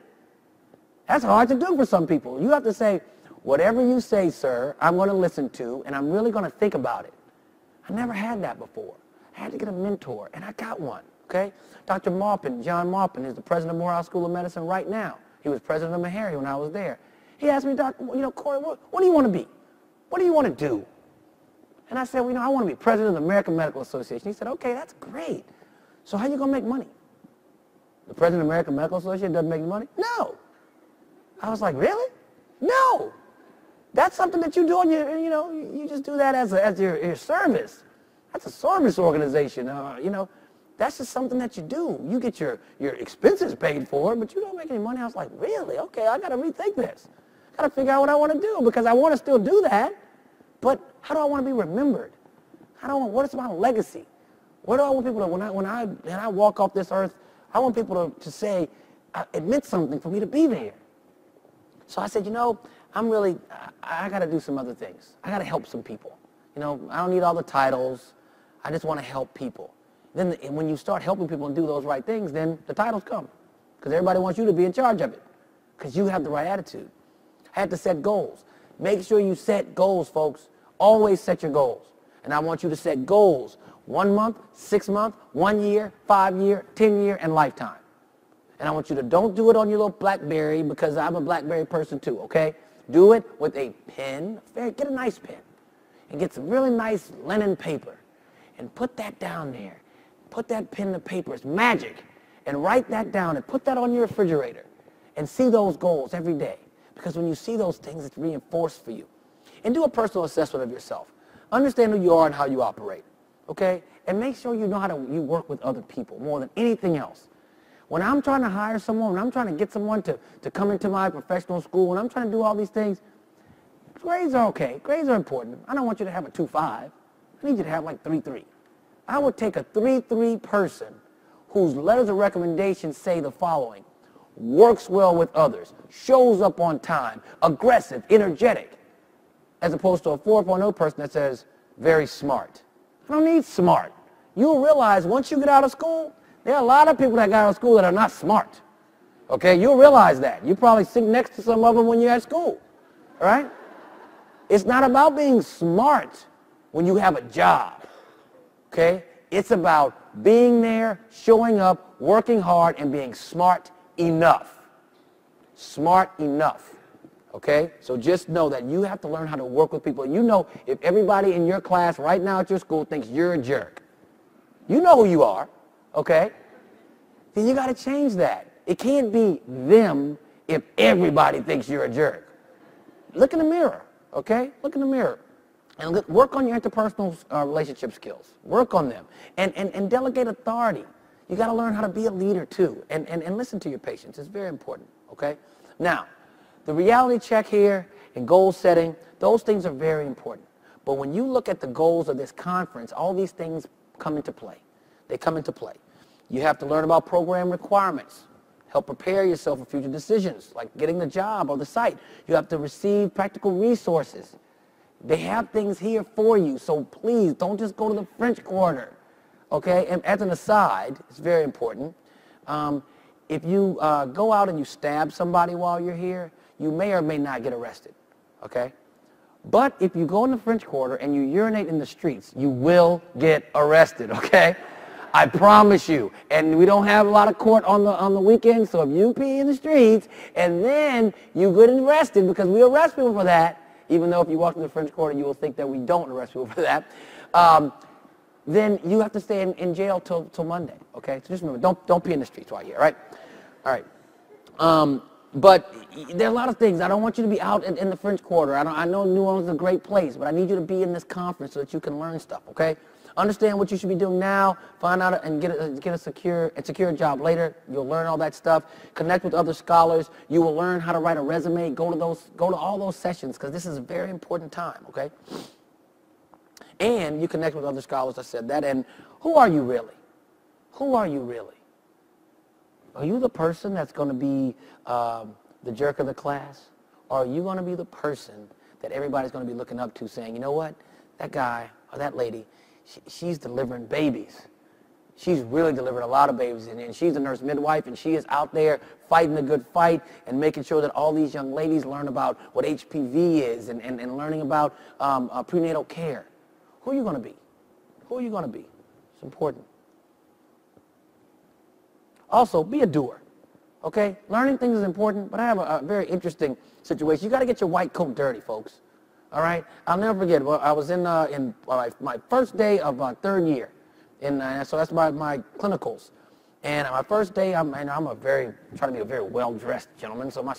That's hard to do for some people. You have to say, whatever you say, sir, I'm going to listen to, and I'm really going to think about it. I never had that before. I had to get a mentor, and I got one. Okay? Dr. Maupin, John Maupin, is the president of Morehouse School of Medicine right now. He was president of Meharry when I was there. He asked me, Corey, what do you want to be? What do you want to do? And I said, well, I want to be president of the American Medical Association. He said, okay, that's great. So how are you going to make money? The president of the American Medical Association doesn't make money? No. I was like, really? No. That's something that you do on your, you just do that as your service. That's a service organization, That's just something that you do. You get your expenses paid for, but you don't make any money. I was like, really? Okay, I got to rethink this. I got to figure out what I want to do, because I want to still do that. But how do I want to be remembered? What is my legacy? What do I want people to, when I walk off this earth, I want people to say, it meant something for me to be there. So I said, I got to do some other things. I got to help some people. I don't need all the titles. I just want to help people. Then when you start helping people and do those right things, then the titles come. Because everybody wants you to be in charge of it. Because you have the right attitude. I had to set goals. Make sure you set goals, folks. Always set your goals. And I want you to set goals. 1 month, 6 month, 1 year, 5 year, 10 year, and lifetime. And I want you to don't do it on your little BlackBerry, because I'm a BlackBerry person too, okay? Do it with a pen. Get a nice pen. And get some really nice linen paper. And put that down there. Put that pen to paper. It's magic. And write that down and put that on your refrigerator. And see those goals every day. Because when you see those things, it's reinforced for you. And do a personal assessment of yourself. Understand who you are and how you operate. Okay? And make sure you know how you work with other people more than anything else. When I'm trying to hire someone, when I'm trying to get someone to come into my professional school, when I'm trying to do all these things, grades are okay. Grades are important. I don't want you to have a 2.5. I need you to have like 3.3. I would take a 3.3 person whose letters of recommendation say the following: works well with others, shows up on time, aggressive, energetic, as opposed to a 4.0 person that says very smart. I don't need smart. You'll realize once you get out of school, there are a lot of people that got out of school that are not smart. Okay, you'll realize that. You probably sit next to some of them when you're at school, all right? It's not about being smart when you have a job, okay? It's about being there, showing up, working hard, and being smart enough. Smart enough, okay? So just know that you have to learn how to work with people. You know, if everybody in your class right now at your school thinks you're a jerk, you know who you are, okay? Then you got to change that. It can't be them if everybody thinks you're a jerk. Look in the mirror, okay? Look in the mirror. And work on your interpersonal relationship skills. Work on them. And delegate authority. You got to learn how to be a leader too. And listen to your patients. It's very important, okay? Now, the reality check here and goal setting, those things are very important. But when you look at the goals of this conference, all these things come into play. They come into play. You have to learn about program requirements. Help prepare yourself for future decisions, like getting the job or the site. You have to receive practical resources. They have things here for you, so please don't just go to the French Quarter, okay? And as an aside, it's very important. If you go out and you stab somebody while you're here, you may or may not get arrested, okay? But if you go in the French Quarter and you urinate in the streets, you will get arrested, okay? I promise you. And we don't have a lot of court on the weekend, so if you pee in the streets and then you get arrested, because we arrest people for that, even though if you walk in the French Quarter, you will think that we don't arrest people for that, then you have to stay in jail till Monday, okay? So just remember, don't pee in the streets while you're here, right? All right. But there are a lot of things. I don't want you to be out in the French Quarter. I know New Orleans is a great place, but I need you to be in this conference so that you can learn stuff, okay? Understand what you should be doing now. Find out and get a secure job later. You'll learn all that stuff. Connect with other scholars. You will learn how to write a resume. Go to all those sessions because this is a very important time, okay? And you connect with other scholars. I said that. And who are you really? Who are you really? Are you the person that's going to be the jerk of the class? Or are you going to be the person that everybody's going to be looking up to saying, you know what, that guy or that lady, she's delivering babies. She's really delivered a lot of babies, and she's a nurse midwife, and she is out there fighting the good fight and making sure that all these young ladies learn about what HPV is and learning about prenatal care. Who are you going to be? Who are you going to be? It's important. Also, be a doer, okay? Learning things is important, but I have a very interesting situation. You got to get your white coat dirty, folks. All right, I'll never forget. Well, I was in my first day of third year, so that's my clinicals. And my first day, I'm trying to be a very well-dressed gentleman. So my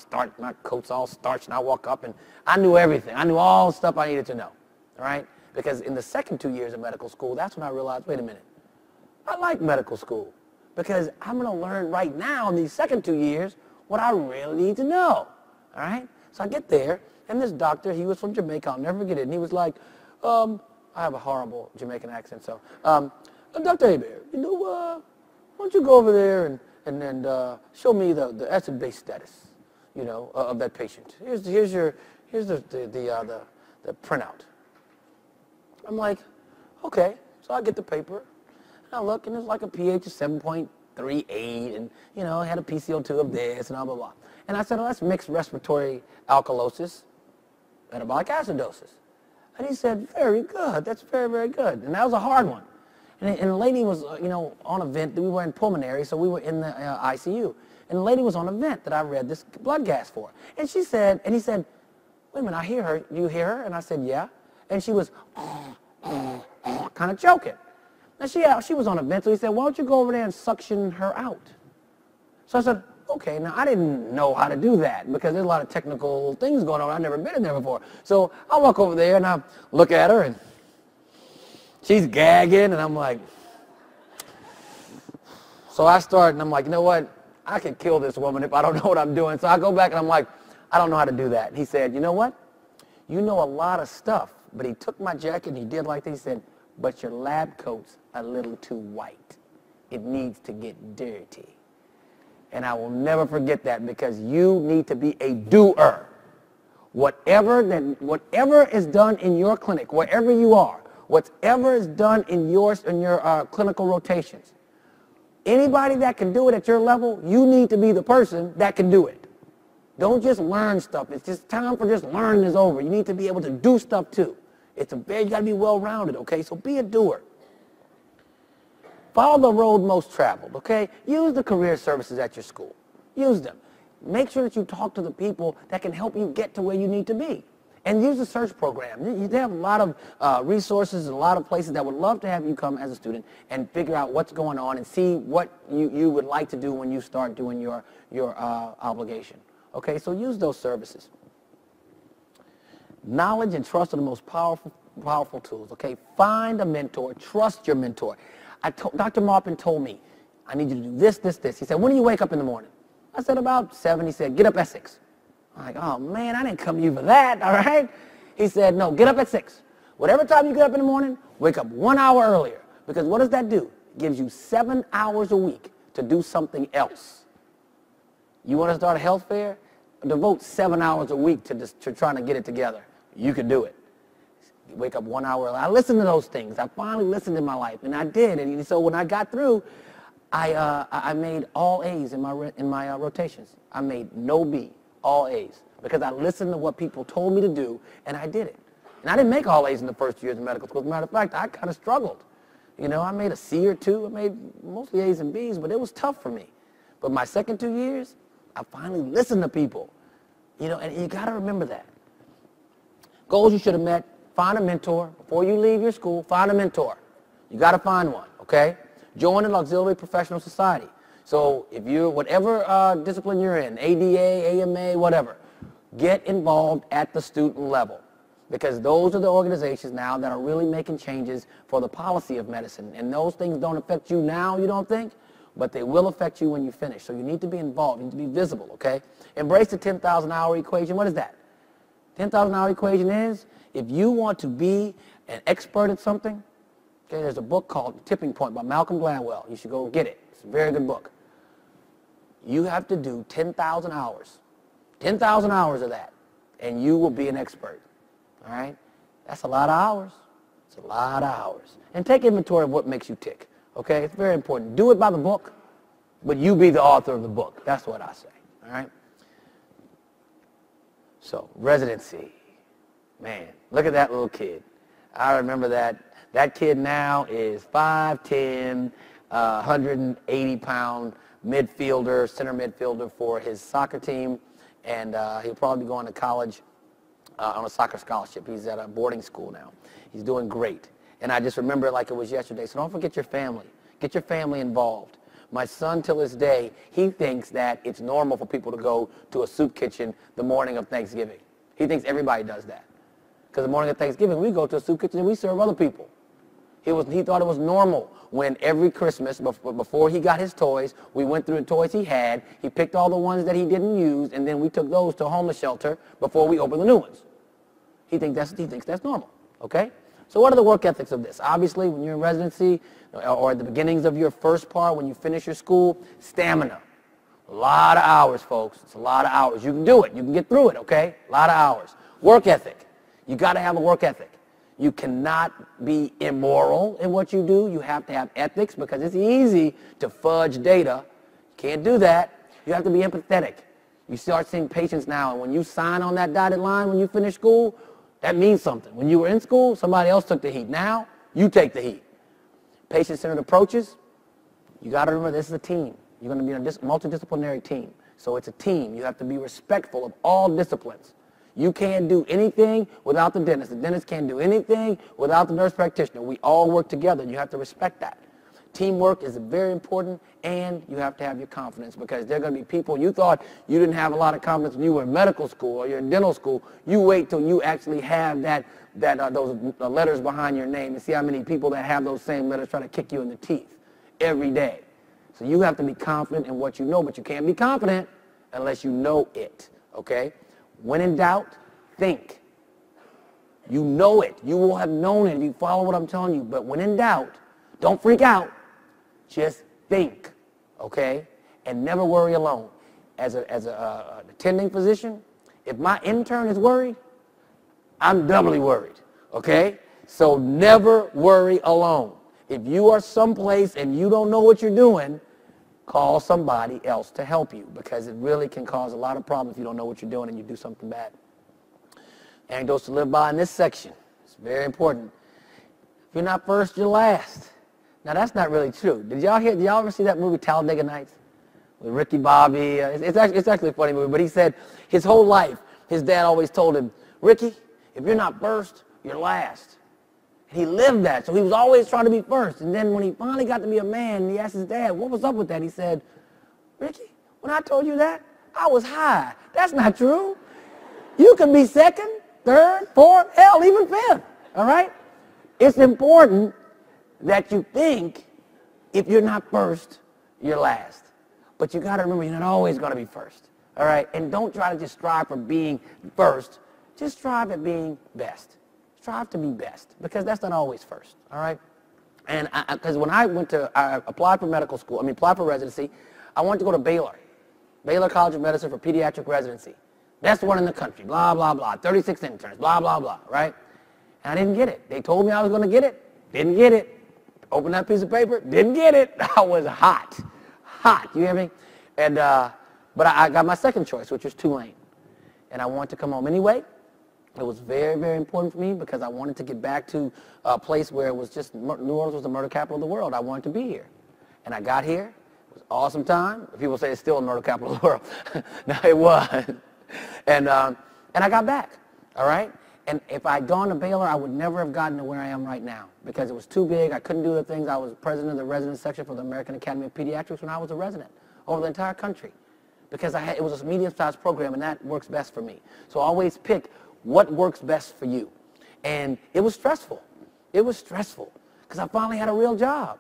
coat's all starched, and I walk up, and I knew everything. I knew all the stuff I needed to know. All right, because in the second 2 years of medical school, that's when I realized, wait a minute, I like medical school because I'm going to learn right now in these second 2 years what I really need to know. All right, so I get there. And this doctor, he was from Jamaica, I'll never forget it, and he was like, I have a horrible Jamaican accent, so, Dr. Hebert, why don't you go over there and show me the acid-base status, of that patient. Here's the printout. I'm like, okay, so I get the paper, and I look, and it's like a pH of 7.38, and, it had a PCO2 of this, and blah, blah, blah. And I said, oh, that's mixed respiratory alkalosis, metabolic acidosis. And he said, very good. That's very, very good. And that was a hard one. And the lady was, on a vent. We were in pulmonary, so we were in the ICU. And the lady was on a vent that I read this blood gas for. And he said, wait a minute, I hear her. You hear her? And I said, yeah. And she was kind of choking. And she was on a vent, so he said, why don't you go over there and suction her out? So I said, okay, now I didn't know how to do that because there's a lot of technical things going on. I've never been in there before. So I walk over there and I look at her and she's gagging and I'm like, so I start and I'm like, you know what? I could kill this woman if I don't know what I'm doing. So I go back and I'm like, I don't know how to do that. And he said, you know what? You know a lot of stuff. But he took my jacket and he did like this. He said, but your lab coat's a little too white. It needs to get dirty. And I will never forget that because you need to be a doer. Whatever is done in your clinic, wherever you are, whatever is done in your clinical rotations, Anybody that can do it at your level, you need to be the person that can do it. Don't just learn stuff. It's just time for just learning is over. You need to be able to do stuff too. You got to be well-rounded, okay? So be a doer. Follow the road most traveled, okay? Use the career services at your school. Use them. Make sure that you talk to the people that can help you get to where you need to be. And use the search program. They have a lot of resources and a lot of places that would love to have you come as a student and figure out what's going on and see what you would like to do when you start doing your obligation. Okay, so use those services. Knowledge and trust are the most powerful tools, okay? Find a mentor. Trust your mentor. Dr. Marpin told me, I need you to do this, this, this. He said, when do you wake up in the morning? I said, about 7. He said, get up at 6. I'm like, oh, man, I didn't come to you for that, all right? He said, no, get up at 6. Whatever time you get up in the morning, wake up 1 hour earlier. Because what does that do? It gives you 7 hours a week to do something else. You want to start a health fair? Devote 7 hours a week to trying to get it together. You can do it. Wake up 1 hour early. I listened to those things. I finally listened in my life, and I did. And so when I got through, I made all A's in my rotations. I made no B. All A's, because I listened to what people told me to do, and I did it. And I didn't make all A's in the first years of medical school. As a matter of fact, I kind of struggled. You know, I made a C or 2. I made mostly A's and B's, but it was tough for me. But my second 2 years, I finally listened to people. You know, and you got to remember that. Goals you should have met: find a mentor. Before you leave your school, find a mentor. You got to find one, okay? Join an auxiliary professional society. So if you're, whatever discipline you're in, ADA, AMA, whatever, get involved at the student level, because those are the organizations now that are really making changes for the policy of medicine. And those things don't affect you now, you don't think, but they will affect you when you finish. So you need to be involved. You need to be visible, okay? Embrace the 10,000 hour equation. What is that? 10,000 hour equation is, if you want to be an expert at something, okay, there's a book called Tipping Point by Malcolm Gladwell. You should go get it. It's a very good book. You have to do 10,000 hours. 10,000 hours of that, and you will be an expert. All right? That's a lot of hours. It's a lot of hours. And take inventory of what makes you tick. Okay? It's very important. Do it by the book, but you be the author of the book. That's what I say. All right? So, residency. Man, look at that little kid. I remember that. That kid now is 5'10", 180-pound midfielder, center midfielder for his soccer team, and he'll probably be going to college on a soccer scholarship. He's at a boarding school now. He's doing great. And I just remember it like it was yesterday. So don't forget your family. Get your family involved. My son, till this day, he thinks that it's normal for people to go to a soup kitchen the morning of Thanksgiving. He thinks everybody does that. Because the morning of Thanksgiving, we go to a soup kitchen and we serve other people. He thought it was normal when every Christmas, before he got his toys, we went through the toys he had, he picked all the ones that he didn't use, and then we took those to a homeless shelter before we opened the new ones. He thinks that's normal, okay? So what are the work ethics of this? Obviously, when you're in residency, or at the beginnings of your first part, when you finish your school, stamina. A lot of hours, folks. It's a lot of hours. You can do it. You can get through it, okay? A lot of hours. Work ethic. You got to have a work ethic. You cannot be immoral in what you do. You have to have ethics, because it's easy to fudge data. You can't do that. You have to be empathetic. You start seeing patients now, and when you sign on that dotted line when you finish school, that means something. When you were in school, somebody else took the heat. Now, you take the heat. Patient-centered approaches, you got to remember this is a team. You're going to be in a multidisciplinary team. So it's a team. You have to be respectful of all disciplines. You can't do anything without the dentist. The dentist can't do anything without the nurse practitioner. We all work together, and you have to respect that. Teamwork is very important, and you have to have your confidence, because there are going to be people, you thought you didn't have a lot of confidence when you were in medical school or you're in dental school. You wait till you actually have those letters behind your name and see how many people that have those same letters try to kick you in the teeth every day. So you have to be confident in what you know, but you can't be confident unless you know it, okay? When in doubt, think. You know it. You will have known it if you follow what I'm telling you. But when in doubt, don't freak out. Just think, okay? And never worry alone. As an attending physician, if my intern is worried, I'm doubly worried, okay? So never worry alone. If you are someplace and you don't know what you're doing, call somebody else to help you, because it really can cause a lot of problems if you don't know what you're doing and you do something bad. Anecdotes to live by in this section. It's very important. If you're not first, you're last. Now, that's not really true. Did y'all ever see that movie Talladega Nights with Ricky Bobby? It's actually a funny movie, but he said his whole life, his dad always told him, Ricky, if you're not first, you're last. And he lived that, so he was always trying to be first. And then when he finally got to be a man, he asked his dad, what was up with that? He said, Ricky, when I told you that, I was high. That's not true. You can be second, third, fourth, hell, even fifth, all right? It's important that you think if you're not first, you're last. But you got to remember, you're not always going to be first, all right? And don't try to just strive for being first. Just strive at being best. Strive to be best, because that's not always first, all right? And because when I applied for medical school, applied for residency, I wanted to go to Baylor College of Medicine for pediatric residency. Best one in the country, blah, blah, blah, 36 interns, blah, blah, blah, right? And I didn't get it. They told me I was going to get it, didn't get it. Opened that piece of paper, didn't get it. I was hot, you hear me? And, but I got my second choice, which was Tulane. And I wanted to come home anyway. It was very, very important for me because I wanted to get back to a place where it was just, New Orleans was the murder capital of the world. I wanted to be here. And I got here. It was an awesome time. People say it's still the murder capital of the world. No, it was. And I got back, all right? And if I'd gone to Baylor, I would never have gotten to where I am right now because it was too big. I couldn't do the things. I was president of the resident section for the American Academy of Pediatrics when I was a resident over the entire country because it was a medium-sized program, and that works best for me. So I always pick what works best for you. And it was stressful. It was stressful because I finally had a real job.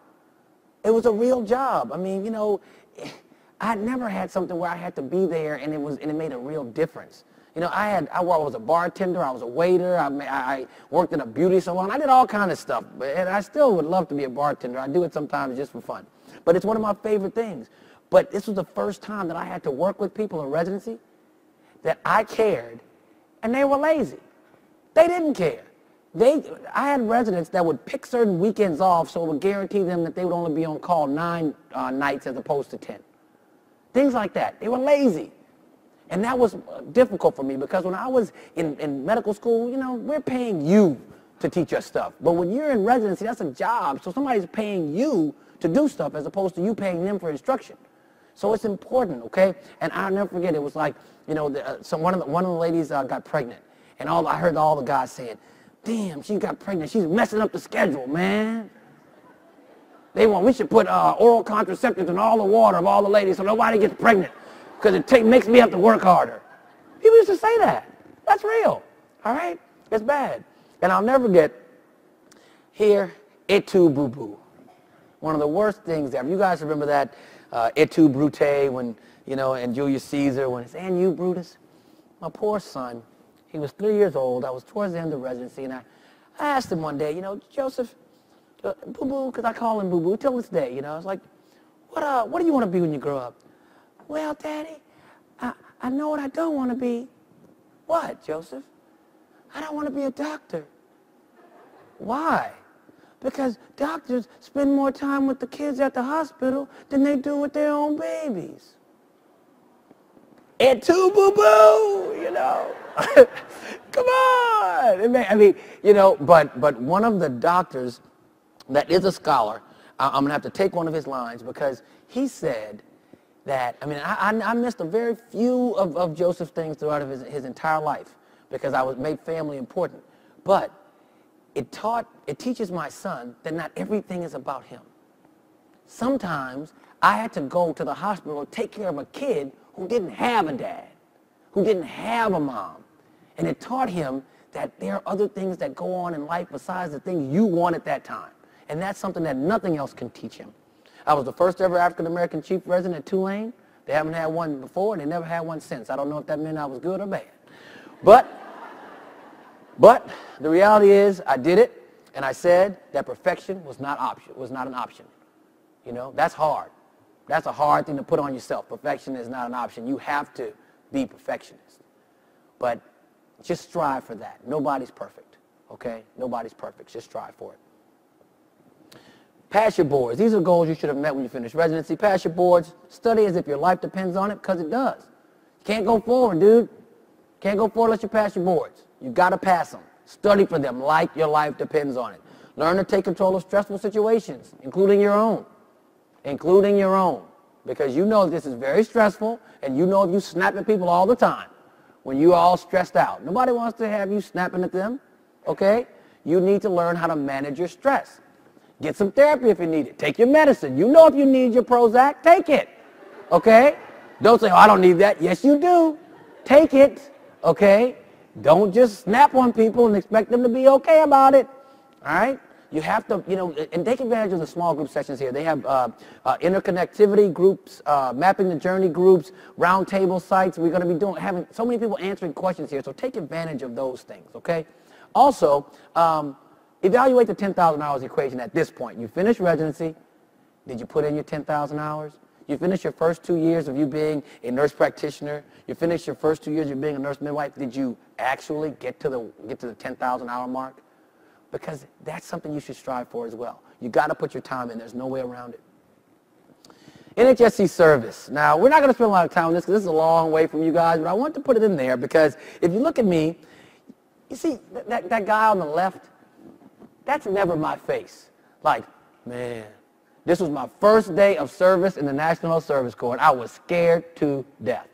It was a real job. I mean, you know, I'd never had something where I had to be there and it made a real difference. You know, I was a bartender, I was a waiter, I worked in a beauty salon, I did all kinds of stuff, and I still would love to be a bartender. I do it sometimes just for fun. But it's one of my favorite things. But this was the first time that I had to work with people in residency that I cared, and they were lazy. They didn't care. I had residents that would pick certain weekends off so it would guarantee them that they would only be on call 9 nights as opposed to 10. Things like that. They were lazy. And that was difficult for me because when I was in medical school, you know, we're paying you to teach us stuff. But when you're in residency, that's a job. So somebody's paying you to do stuff as opposed to you paying them for instruction. So it's important, okay? And I'll never forget, it was like, you know, one of the ladies got pregnant. And I heard all the guys saying, damn, she got pregnant. She's messing up the schedule, man. We should put oral contraceptives in all the water of all the ladies so nobody gets pregnant. Because it makes me have to work harder. People used to say that. That's real. All right? It's bad. And I'll never get here, et tu, boo-boo. One of the worst things ever. You guys remember that et tu, Brute, when, you know, and Julius Caesar, when it's, and you, Brutus? My poor son, he was 3 years old. I was towards the end of residency, and I asked him one day, you know, Joseph, boo-boo, because I call him boo-boo till this day, you know. I was like, what do you want to be when you grow up? Well, Daddy, I know what I don't want to be. What, Joseph? I don't want to be a doctor. Why? Because doctors spend more time with the kids at the hospital than they do with their own babies. Et tu, boo-boo, you know. Come on. I mean, you know, but one of the doctors that is a scholar, I'm going to have to take one of his lines because he said that, I mean, I missed a very few of Joseph's things throughout his entire life because I made family important. But it teaches my son that not everything is about him. Sometimes I had to go to the hospital and take care of a kid who didn't have a dad, who didn't have a mom. And it taught him that there are other things that go on in life besides the things you want at that time. And that's something that nothing else can teach him. I was the first ever African-American chief resident at Tulane. They haven't had one before, and they never had one since. I don't know if that meant I was good or bad. But the reality is I did it, and I said that perfection was not an option. You know, that's hard. That's a hard thing to put on yourself. Perfection is not an option. You have to be perfectionist. But just strive for that. Nobody's perfect, okay? Nobody's perfect. Just strive for it. Pass your boards. These are goals you should have met when you finish residency. Pass your boards. Study as if your life depends on it, because it does. You can't go forward, dude. Can't go forward unless you pass your boards. You've got to pass them. Study for them like your life depends on it. Learn to take control of stressful situations, including your own. Including your own. Because you know this is very stressful, and you know if you snap at people all the time, when you're all stressed out. Nobody wants to have you snapping at them, okay? You need to learn how to manage your stress. Get some therapy if you need it. Take your medicine. You know if you need your Prozac, take it, okay? Don't say, oh, I don't need that. Yes, you do. Take it, okay? Don't just snap on people and expect them to be okay about it, all right? You have to, and take advantage of the small group sessions here. They have interconnectivity groups, mapping the journey groups, roundtable sites. We're going to be having so many people answering questions here, so take advantage of those things, okay? Also, evaluate the 10,000 hours equation at this point. You finished residency. Did you put in your 10,000 hours? You finished your first 2 years of you being a nurse practitioner. You finished your first 2 years of being a nurse midwife. Did you actually get to the 10,000 hour mark? Because that's something you should strive for as well. You got to put your time in. There's no way around it. NHSC service. Now, we're not going to spend a lot of time on this because this is a long way from you guys, but I want to put it in there because if you look at me, you see that guy on the left, that's never my face. Like, man, this was my first day of service in the National Health Service Corps, and I was scared to death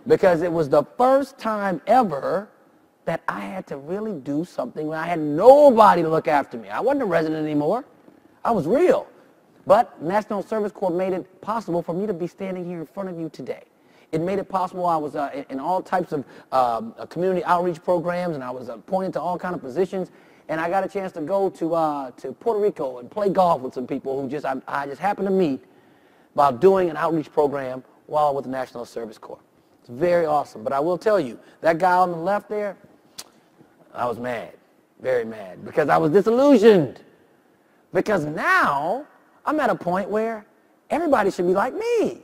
because it was the first time ever that I had to really do something when I had nobody to look after me. I wasn't a resident anymore. I was real. But National Service Corps made it possible for me to be standing here in front of you today. It made it possible. I was in all types of community outreach programs, and I was appointed to all kinds of positions. And I got a chance to go to Puerto Rico and play golf with some people who I just happened to meet while doing an outreach program while with the National Service Corps. It's very awesome. But I will tell you, that guy on the left there, I was mad, very mad, because I was disillusioned. Because now I'm at a point where everybody should be like me.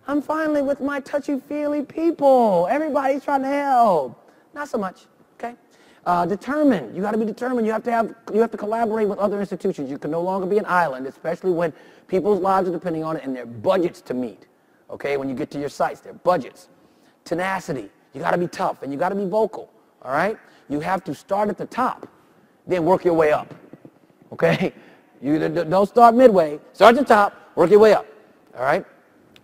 I'm finally with my touchy-feely people. Everybody's trying to help. Not so much, okay? Determined. You got to be determined. You have to collaborate with other institutions. You can no longer be an island, especially when people's lives are depending on it and their budgets to meet. Okay, when you get to your sites, their budgets. Tenacity. You got to be tough and you got to be vocal. All right. You have to start at the top, then work your way up. Okay. You don't start midway. Start at the top. Work your way up. All right.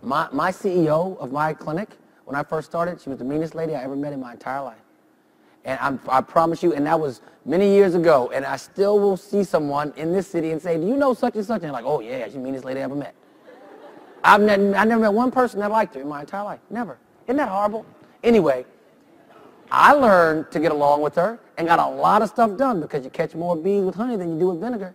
My CEO of my clinic, when I first started, she was the meanest lady I ever met in my entire life. And I promise you, and that was many years ago, and I still will see someone in this city and say, do you know such and such? And they're like, oh, yeah, she's the meanest lady I ever met. I never met one person that liked her in my entire life. Never. Isn't that horrible? Anyway, I learned to get along with her and got a lot of stuff done because you catch more bees with honey than you do with vinegar,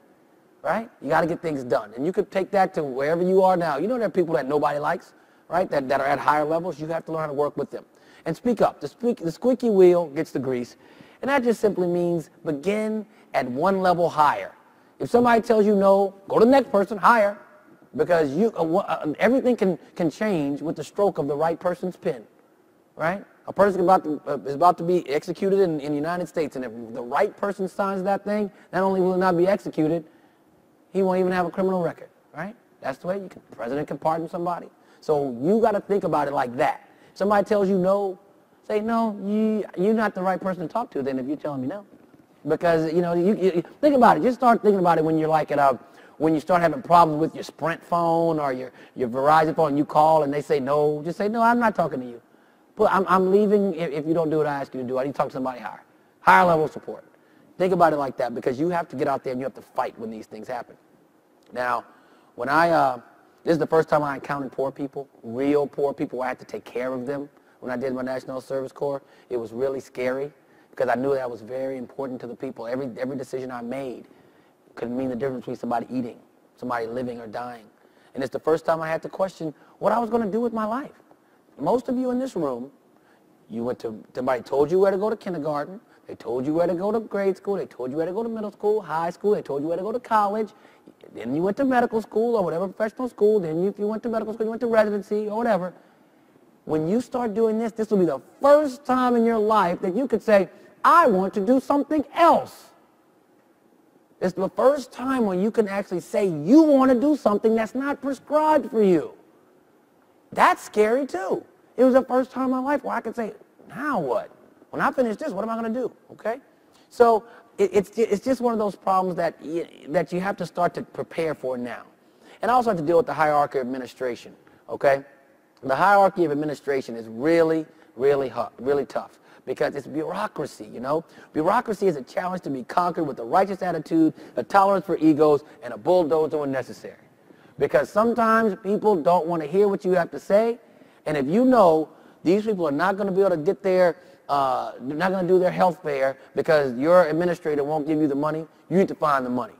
right? You got to get things done. And you could take that to wherever you are now. You know there are people that nobody likes, right, that are at higher levels. You have to learn how to work with them. And speak up. The squeaky wheel gets the grease. And that just simply means begin at one level higher. If somebody tells you no, go to the next person higher. Because everything can change with the stroke of the right person's pen, right? A person is about to be executed in the United States, and if the right person signs that thing, not only will it not be executed, he won't even have a criminal record, right? That's the way the president can pardon somebody. So you got to think about it like that. Somebody tells you no, say no. You're not the right person to talk to then if you're telling me no, because you think about it. Just start thinking about it when you're like when you start having problems with your Sprint phone or your Verizon phone, and you call and they say no. Just say no. I'm not talking to you. But I'm leaving if you don't do what I ask you to do. I need to talk to somebody higher level of support. Think about it like that because you have to get out there and you have to fight when these things happen. Now, when this is the first time I encountered poor people, real poor people, where I had to take care of them. When I did my National Service Corps, it was really scary because I knew that was very important to the people. Every decision I made could mean the difference between somebody eating, somebody living or dying. And it's the first time I had to question what I was going to do with my life. Most of you in this room, somebody told you where to go to kindergarten, they told you where to go to grade school, they told you where to go to middle school, high school, they told you where to go to college, then you went to medical school or whatever professional school, then if you went to medical school, you went to residency or whatever. When you start doing this will be the first time in your life that you could say, I want to do something else. It's the first time when you can actually say you want to do something that's not prescribed for you. That's scary too. It was the first time in my life where I could say, now what? When I finish this, what am I going to do? Okay? So it's just one of those problems that you have to start to prepare for now. And I also have to deal with the hierarchy of administration. Okay? The hierarchy of administration is really, really hard, really tough because it's bureaucracy, you know? Bureaucracy is a challenge to be conquered with a righteous attitude, a tolerance for egos, and a bulldozer when necessary. Because sometimes people don't want to hear what you have to say, and if you know these people are not going to be able to get their, they're not going to do their health care because your administrator won't give you the money, you need to find the money.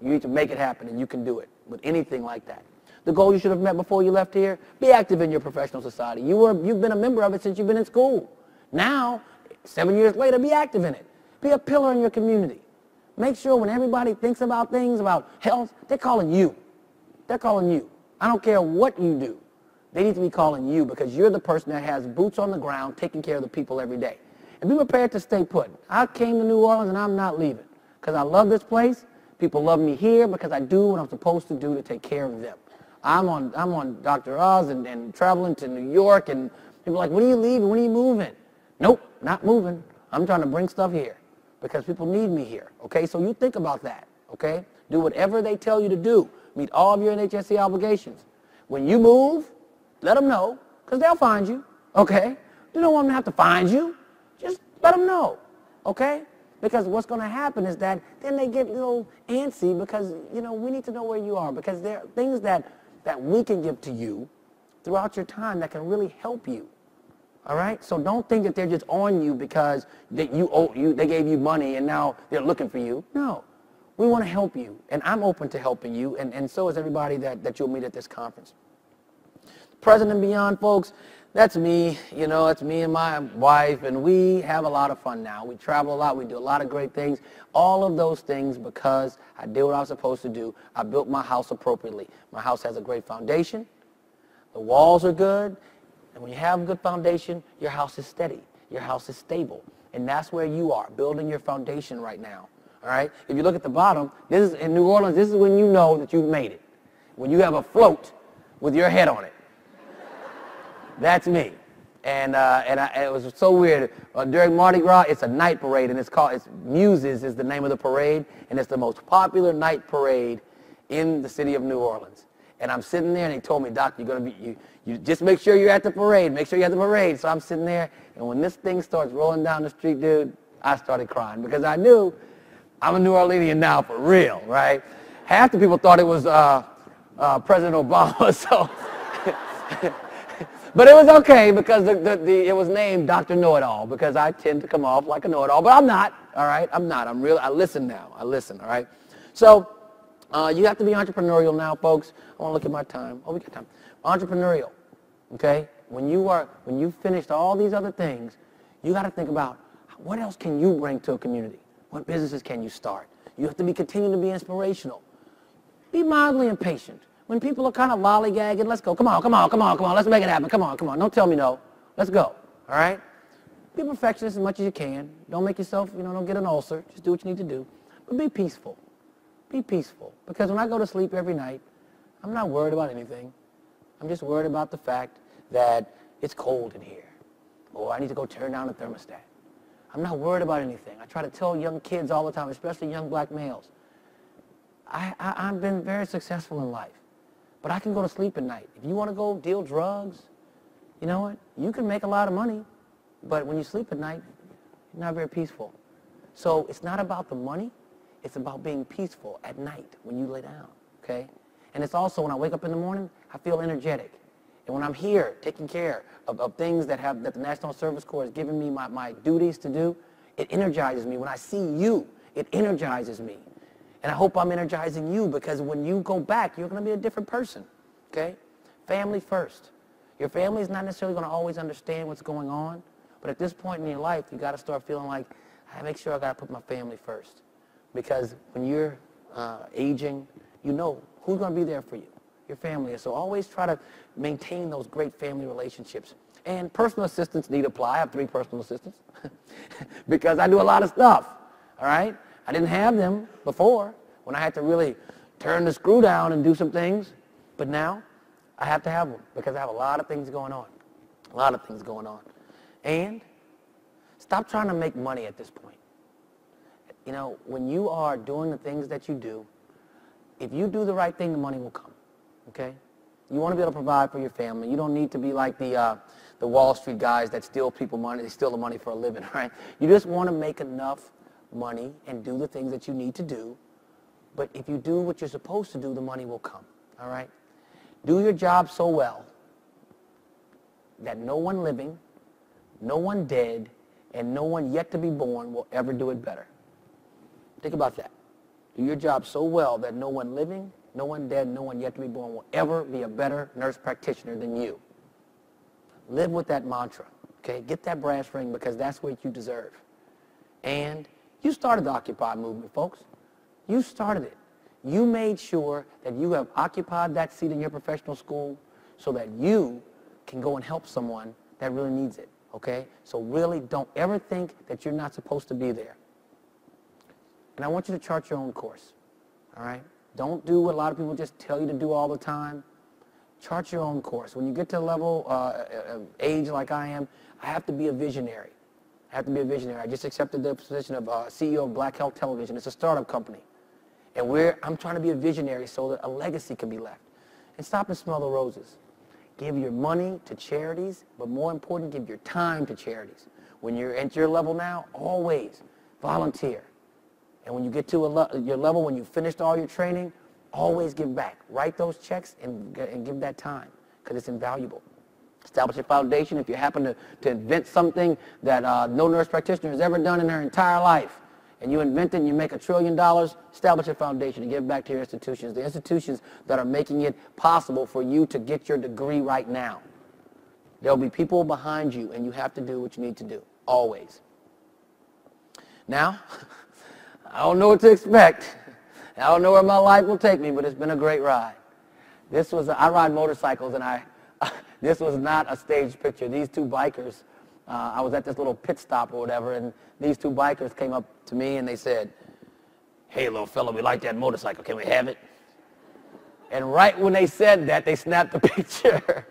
You need to make it happen, and you can do it with anything like that. The goal you should have met before you left here, be active in your professional society. You've been a member of it since you've been in school. Now, 7 years later, be active in it. Be a pillar in your community. Make sure when everybody thinks about things, about health, they're calling you. They're calling you. I don't care what you do. They need to be calling you because you're the person that has boots on the ground taking care of the people every day. And be prepared to stay put. I came to New Orleans and I'm not leaving because I love this place. People love me here because I do what I'm supposed to do to take care of them. I'm on Dr. Oz and traveling to New York, and people are like, when are you leaving? When are you moving? Nope, not moving. I'm trying to bring stuff here because people need me here, okay? So you think about that, okay? Do whatever they tell you to do. Meet all of your NHSC obligations. When you move, let them know because they'll find you, okay? You don't want them to have to find you. Just let them know, okay? Because what's going to happen is that then they get a little antsy because, you know, we need to know where you are because there are things that we can give to you throughout your time that can really help you. All right? So don't think that they're just on you because they gave you money and now they're looking for you. No. We want to help you. And I'm open to helping you. And so is everybody that you'll meet at this conference. Present and beyond, folks, that's me. You know, it's me and my wife. And we have a lot of fun now. We travel a lot. We do a lot of great things. All of those things because I did what I was supposed to do. I built my house appropriately. My house has a great foundation. The walls are good. And when you have a good foundation, your house is steady. Your house is stable. And that's where you are, building your foundation right now. All right? If you look at the bottom, this is in New Orleans, this is when you know that you've made it. When you have a float with your head on it. That's me. And it was so weird. During Mardi Gras, it's a night parade, and it's Muses is the name of the parade, and it's the most popular night parade in the city of New Orleans. And I'm sitting there, and they told me, Doc, you're going to be, you just make sure you're at the parade. Make sure you're at the parade. So I'm sitting there, and when this thing starts rolling down the street, dude, I started crying because I knew I'm a New Orleanian now for real, right? Half the people thought it was President Obama, so... But it was okay because it was named Dr. Know-It-All because I tend to come off like a know-it-all, but I'm not, all right? I'm not. I'm real. I listen now. I listen, all right? So you have to be entrepreneurial now, folks. I want to look at my time. Oh, we got time. Entrepreneurial, okay? When you finished all these other things, you got to think about what else can you bring to a community? What businesses can you start? You have to continue to be inspirational. Be mildly impatient. When people are kind of lollygagging, let's go. Come on, come on, come on, come on. Let's make it happen. Come on, come on. Don't tell me no. Let's go. All right? Be perfectionist as much as you can. Don't make yourself, don't get an ulcer. Just do what you need to do. But be peaceful. Be peaceful. Because when I go to sleep every night, I'm not worried about anything. I'm just worried about the fact that it's cold in here. Or I need to go turn down the thermostat. I'm not worried about anything. I try to tell young kids all the time, especially young black males, I've been very successful in life. But I can go to sleep at night. If you want to go deal drugs, you know what? You can make a lot of money, but when you sleep at night, you're not very peaceful. So it's not about the money. It's about being peaceful at night when you lay down, okay? And it's also when I wake up in the morning, I feel energetic. And when I'm here taking care of things that the National Service Corps has given me my duties to do, it energizes me. When I see you, it energizes me. And I hope I'm energizing you because when you go back, you're going to be a different person, okay? Family first. Your family is not necessarily going to always understand what's going on, but at this point in your life, you got to start feeling like, I make sure I got to put my family first. Because when you're aging, you know who's going to be there for you, your family. And so always try to maintain those great family relationships. And personal assistants need apply. I have 3 personal assistants because I do a lot of stuff, all right? I didn't have them before, when I had to really turn the screw down and do some things. But now, I have to have them because I have a lot of things going on. A lot of things going on. And stop trying to make money at this point. You know, when you are doing the things that you do, if you do the right thing, the money will come, okay? You want to be able to provide for your family. You don't need to be like the Wall Street guys that steal people money. They steal the money for a living, right? You just want to make enough money and do the things that you need to do. But if you do what you're supposed to do, the money will come, all right? Do your job so well that no one living, no one dead, and no one yet to be born will ever do it better. Think about that. Do your job so well that no one living, no one dead, no one yet to be born will ever be a better nurse practitioner than you. Live with that mantra, okay? Get that brass ring because that's what you deserve. And you started the Occupy movement, folks. You started it. You made sure that you have occupied that seat in your professional school so that you can go and help someone that really needs it, okay? So really don't ever think that you're not supposed to be there. And I want you to chart your own course, all right? Don't do what a lot of people just tell you to do all the time. Chart your own course. When you get to a level of age like I am, I have to be a visionary. I have to be a visionary. I just accepted the position of CEO of Black Health Television. It's a startup company. And I'm trying to be a visionary so that a legacy can be left. And stop and smell the roses. Give your money to charities, but more important, give your time to charities. When you're at your level now, always volunteer. And when you get to your level, when you've finished all your training, always give back. Write those checks and give that time because it's invaluable. Establish a foundation. If you happen to invent something that no nurse practitioner has ever done in her entire life, and you invent it and you make $1 trillion, establish a foundation and give back to your institutions, the institutions that are making it possible for you to get your degree right now. There'll be people behind you, and you have to do what you need to do, always. Now, I don't know what to expect. I don't know where my life will take me, but it's been a great ride. I ride motorcycles, and this was not a staged picture. These two bikers, I was at this little pit stop or whatever, and these two bikers came up to me and they said, "Hey, little fella, we like that motorcycle. Can we have it?" And right when they said that, they snapped the picture.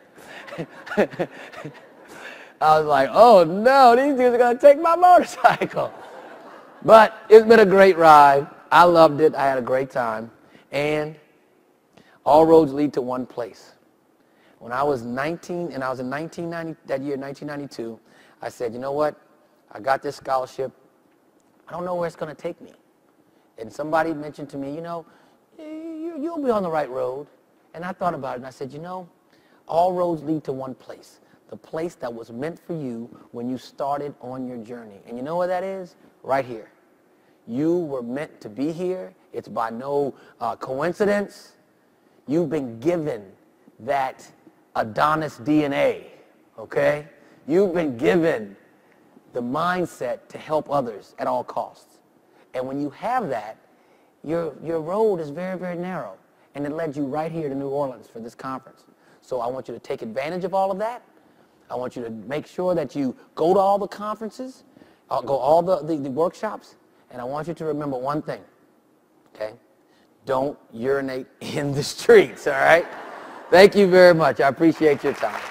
I was like, oh no, these dudes are going to take my motorcycle. But it's been a great ride. I loved it. I had a great time. And all roads lead to one place. When I was 19, and I was in 1992, I said, you know what? I got this scholarship. I don't know where it's going to take me. And somebody mentioned to me, you know, you'll be on the right road. And I thought about it, and I said, you know, all roads lead to one place. The place that was meant for you when you started on your journey. And you know what that is? Right here. You were meant to be here. It's by no coincidence. You've been given that Adonis DNA, okay? You've been given the mindset to help others at all costs. And when you have that, your road is very, very narrow. And it led you right here to New Orleans for this conference. So I want you to take advantage of all of that. I want you to make sure that you go to all the conferences, go all the workshops, and I want you to remember one thing, okay? Don't urinate in the streets, all right? Thank you very much. I appreciate your time.